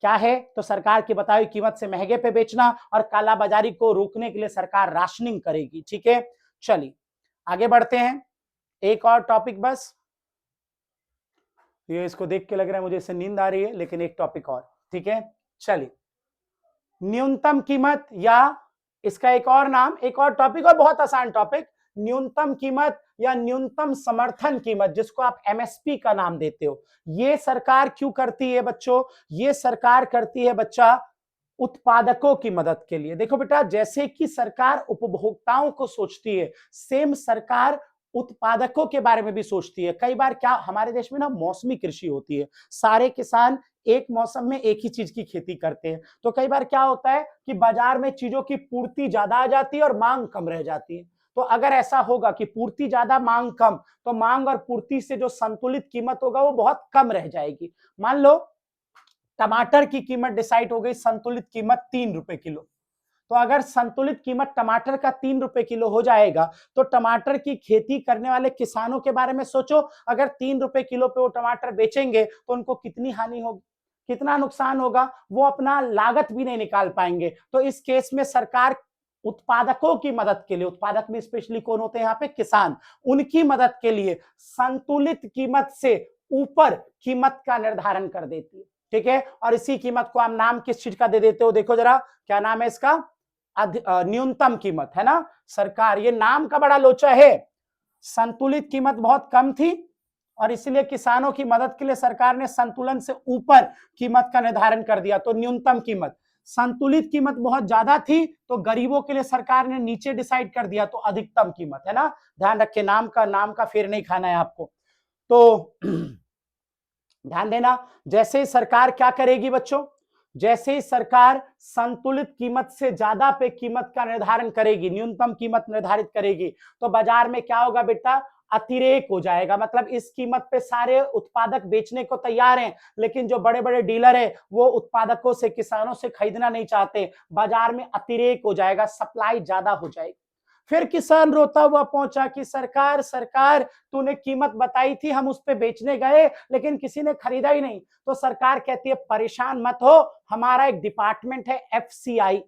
क्या है, तो सरकार की बताई हुई कीमत से महंगे पे बेचना, और काला बाजारी को रोकने के लिए सरकार राशनिंग करेगी। ठीक है, चलिए आगे बढ़ते हैं, एक और टॉपिक बस, ये इसको देख के लग रहा है मुझे इससे नींद आ रही है, लेकिन एक टॉपिक और। ठीक है, चलिए न्यूनतम कीमत, या इसका एक और नाम, एक और टॉपिक और बहुत आसान टॉपिक, न्यूनतम कीमत या न्यूनतम समर्थन कीमत, जिसको आप एमएसपी का नाम देते हो। ये सरकार क्यों करती है बच्चों, ये सरकार करती है बच्चा उत्पादकों की मदद के लिए। देखो बेटा, जैसे कि सरकार उपभोक्ताओं को सोचती है, सेम सरकार उत्पादकों के बारे में भी सोचती है। कई बार क्या हमारे देश में ना मौसमी कृषि होती है, सारे किसान एक मौसम में एक ही चीज की खेती करते हैं, तो कई बार क्या होता है कि बाजार में चीजों की पूर्ति ज्यादा आ जाती है और मांग कम रह जाती है। तो अगर ऐसा होगा कि पूर्ति ज्यादा मांग कम, तो मांग और पूर्ति से जो संतुलित कीमत होगा वो बहुत कम रह जाएगी। मान लो टमाटर की कीमत डिसाइड हो गई, संतुलित कीमत 3 रुपए किलो, तो अगर संतुलित कीमत टमाटर का 3 रुपए किलो हो जाएगा, तो टमाटर की खेती करने वाले किसानों के बारे में सोचो। अगर 3 रुपए किलो पे वो टमाटर बेचेंगे तो उनको कितनी हानि होगी, कितना नुकसान होगा, वो अपना लागत भी नहीं निकाल पाएंगे। तो इस केस में सरकार उत्पादकों की मदद के लिए, उत्पादक में स्पेशली कौन होते हैं यहाँ पे, किसान, उनकी मदद के लिए संतुलित कीमत से ऊपर कीमत का निर्धारण कर देती है। ठीक है, और इसी कीमत को आप नाम किस चीज का दे देते हो, देखो जरा क्या नाम है इसका, न्यूनतम कीमत, है ना। सरकार, ये नाम का बड़ा लोचा है। संतुलित कीमत बहुत कम थी और इसलिए किसानों की मदद के लिए सरकार ने संतुलन से ऊपर कीमत का निर्धारण कर दिया, तो न्यूनतम कीमत। संतुलित कीमत बहुत ज्यादा थी तो गरीबों के लिए सरकार ने नीचे डिसाइड कर दिया, तो अधिकतम कीमत, है ना। ध्यान रखें, नाम का फेर नहीं खाना है आपको। तो ध्यान देना, जैसे सरकार क्या करेगी बच्चों, जैसे ही सरकार संतुलित कीमत से ज्यादा पे कीमत का निर्धारण करेगी, न्यूनतम कीमत निर्धारित करेगी, तो बाजार में क्या होगा बेटा, अतिरेक हो जाएगा। मतलब इस कीमत पे सारे उत्पादक बेचने को तैयार हैं, लेकिन जो बड़े बड़े डीलर हैं वो उत्पादकों से, किसानों से खरीदना नहीं चाहते। बाजार में अतिरेक हो जाएगा, सप्लाई ज्यादा हो जाएगी। फिर किसान रोता हुआ पहुंचा कि सरकार सरकार, तूने कीमत बताई थी, हम उस पे बेचने गए लेकिन किसी ने खरीदा ही नहीं। तो सरकार कहती है परेशान मत हो, हमारा एक डिपार्टमेंट है FCI,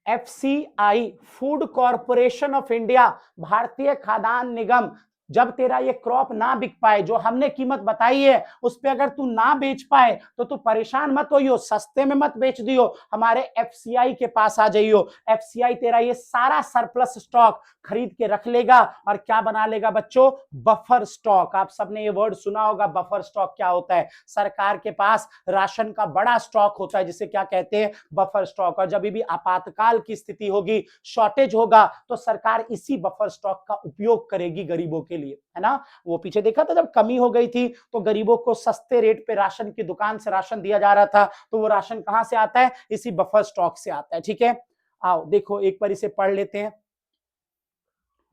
FCI, food corporation of India, भारतीय खाद्यान्न निगम। जब तेरा ये क्रॉप ना बिक पाए, जो हमने कीमत बताई है उस पे अगर तू ना बेच पाए, तो तू परेशान मत होइयो, सस्ते में मत बेच दियो, हमारे एफसीआई के पास आ जाइयो। एफसीआई तेरा ये सारा सरप्लस स्टॉक खरीद के रख लेगा और क्या बना लेगा बच्चों, बफर स्टॉक। आप सबने ये वर्ड सुना होगा, बफर स्टॉक क्या होता है। सरकार के पास राशन का बड़ा स्टॉक होता है जिसे क्या कहते हैं, बफर स्टॉक। और जब भी आपातकाल की स्थिति होगी, शॉर्टेज होगा, तो सरकार इसी बफर स्टॉक का उपयोग करेगी गरीबों के लिए, है ना। वो पीछे देखा था जब कमी हो गई थी तो गरीबों को सस्ते रेट पे राशन की दुकान से राशन दिया जा रहा था, तो वो राशन कहां से आता है, इसी बफर स्टॉक से आता है। ठीक है, आओ देखो एक बार इसे पढ़ लेते हैं,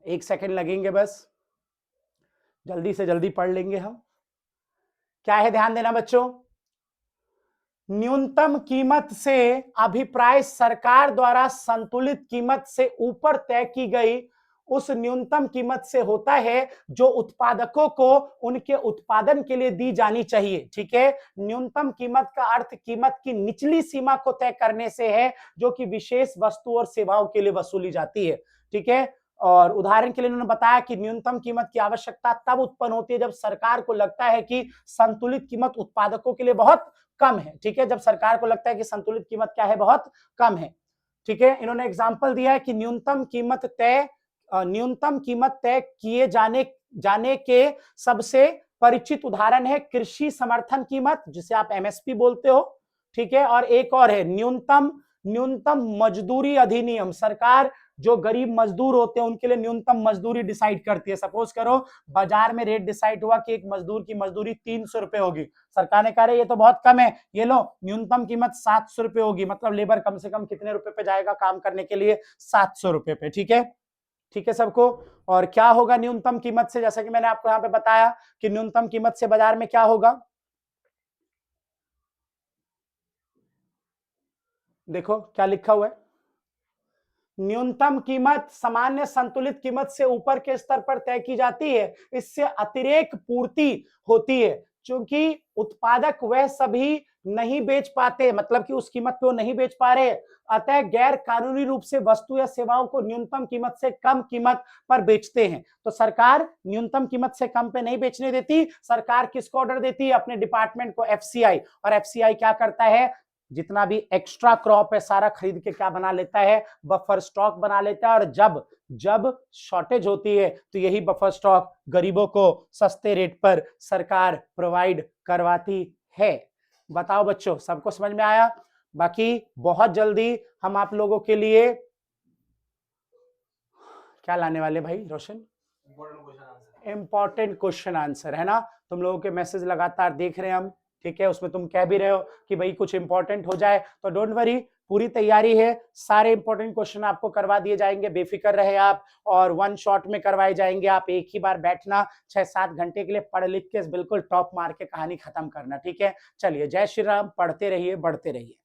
1 सेकंड लगेंगे बस, जल्दी से जल्दी पढ़ लेंगे हम। क्या है, ध्यान देना बच्चों, न्यूनतम कीमत से अभिप्राय सरकार द्वारा संतुलित कीमत से ऊपर तय की गई उस न्यूनतम कीमत से होता है जो उत्पादकों को उनके उत्पादन के लिए दी जानी चाहिए। ठीक है, न्यूनतम कीमत का अर्थ कीमत की निचली सीमा को तय करने से है जो कि विशेष वस्तु और सेवाओं के लिए वसूली जाती है। ठीक है, और उदाहरण के लिए उन्होंने बताया कि न्यूनतम कीमत की आवश्यकता तब उत्पन्न होती है जब सरकार को लगता है कि संतुलित कीमत उत्पादकों के लिए बहुत कम है। ठीक है, जब सरकार को लगता है कि संतुलित कीमत क्या है, बहुत कम है। ठीक है, इन्होंने एग्जांपल दिया है कि न्यूनतम कीमत तय किए जाने के सबसे परिचित उदाहरण है कृषि समर्थन कीमत, जिसे आप एमएसपी बोलते हो। ठीक है, और एक और है न्यूनतम मजदूरी अधिनियम। सरकार जो गरीब मजदूर होते हैं उनके लिए न्यूनतम मजदूरी डिसाइड करती है। सपोज करो बाजार में रेट डिसाइड हुआ कि एक मजदूर की मजदूरी 300 रुपए होगी, सरकार ने कहा ये तो बहुत कम है, ये लो न्यूनतम कीमत 700 रुपए होगी। मतलब लेबर कम से कम कितने रुपए पे जाएगा काम करने के लिए, 700 रुपए पे। ठीक है, ठीक है सबको। और क्या होगा न्यूनतम कीमत से, जैसा कि मैंने आपको यहाँ पे बताया कि न्यूनतम कीमत से बाजार में क्या होगा, देखो क्या लिखा हुआ है, न्यूनतम कीमत सामान्य संतुलित कीमत से ऊपर के स्तर पर तय की जाती है, इससे अतिरेक पूर्ति होती है क्योंकि उत्पादक वह सभी नहीं बेच पाते, मतलब कि उस कीमत पे वो नहीं बेच पा रहे, अतः गैर कानूनी रूप से वस्तु या सेवाओं को न्यूनतम कीमत से कम कीमत पर बेचते हैं। तो सरकार न्यूनतम कीमत से कम पे नहीं बेचने देती, सरकार किसको ऑर्डर देती है, अपने डिपार्टमेंट को, एफसीआई। और एफसीआई क्या करता है, जितना भी एक्स्ट्रा क्रॉप है सारा खरीद के क्या बना लेता है, बफर स्टॉक बना लेता है। और जब शॉर्टेज होती है तो यही बफर स्टॉक गरीबों को सस्ते रेट पर सरकार प्रोवाइड करवाती है। बताओ बच्चों, सबको समझ में आया। बाकी बहुत जल्दी हम आप लोगों के लिए क्या लाने वाले भाई रोशन? इंपॉर्टेंट क्वेश्चन आंसर, है ना? तुम लोगों के मैसेज लगातार देख रहे हैं हम, ठीक है? उसमें तुम कह भी रहे हो कि भाई कुछ इंपॉर्टेंट हो जाए, तो डोंट वरी, पूरी तैयारी है, सारे इंपॉर्टेंट क्वेश्चन आपको करवा दिए जाएंगे, बेफिक्र रहे आप, और वन शॉट में करवाए जाएंगे। आप एक ही बार बैठना, 6-7 घंटे के लिए पढ़ लिख के बिल्कुल टॉप मार के कहानी खत्म करना, ठीक है? चलिए, जय श्री राम, पढ़ते रहिए, बढ़ते रहिए।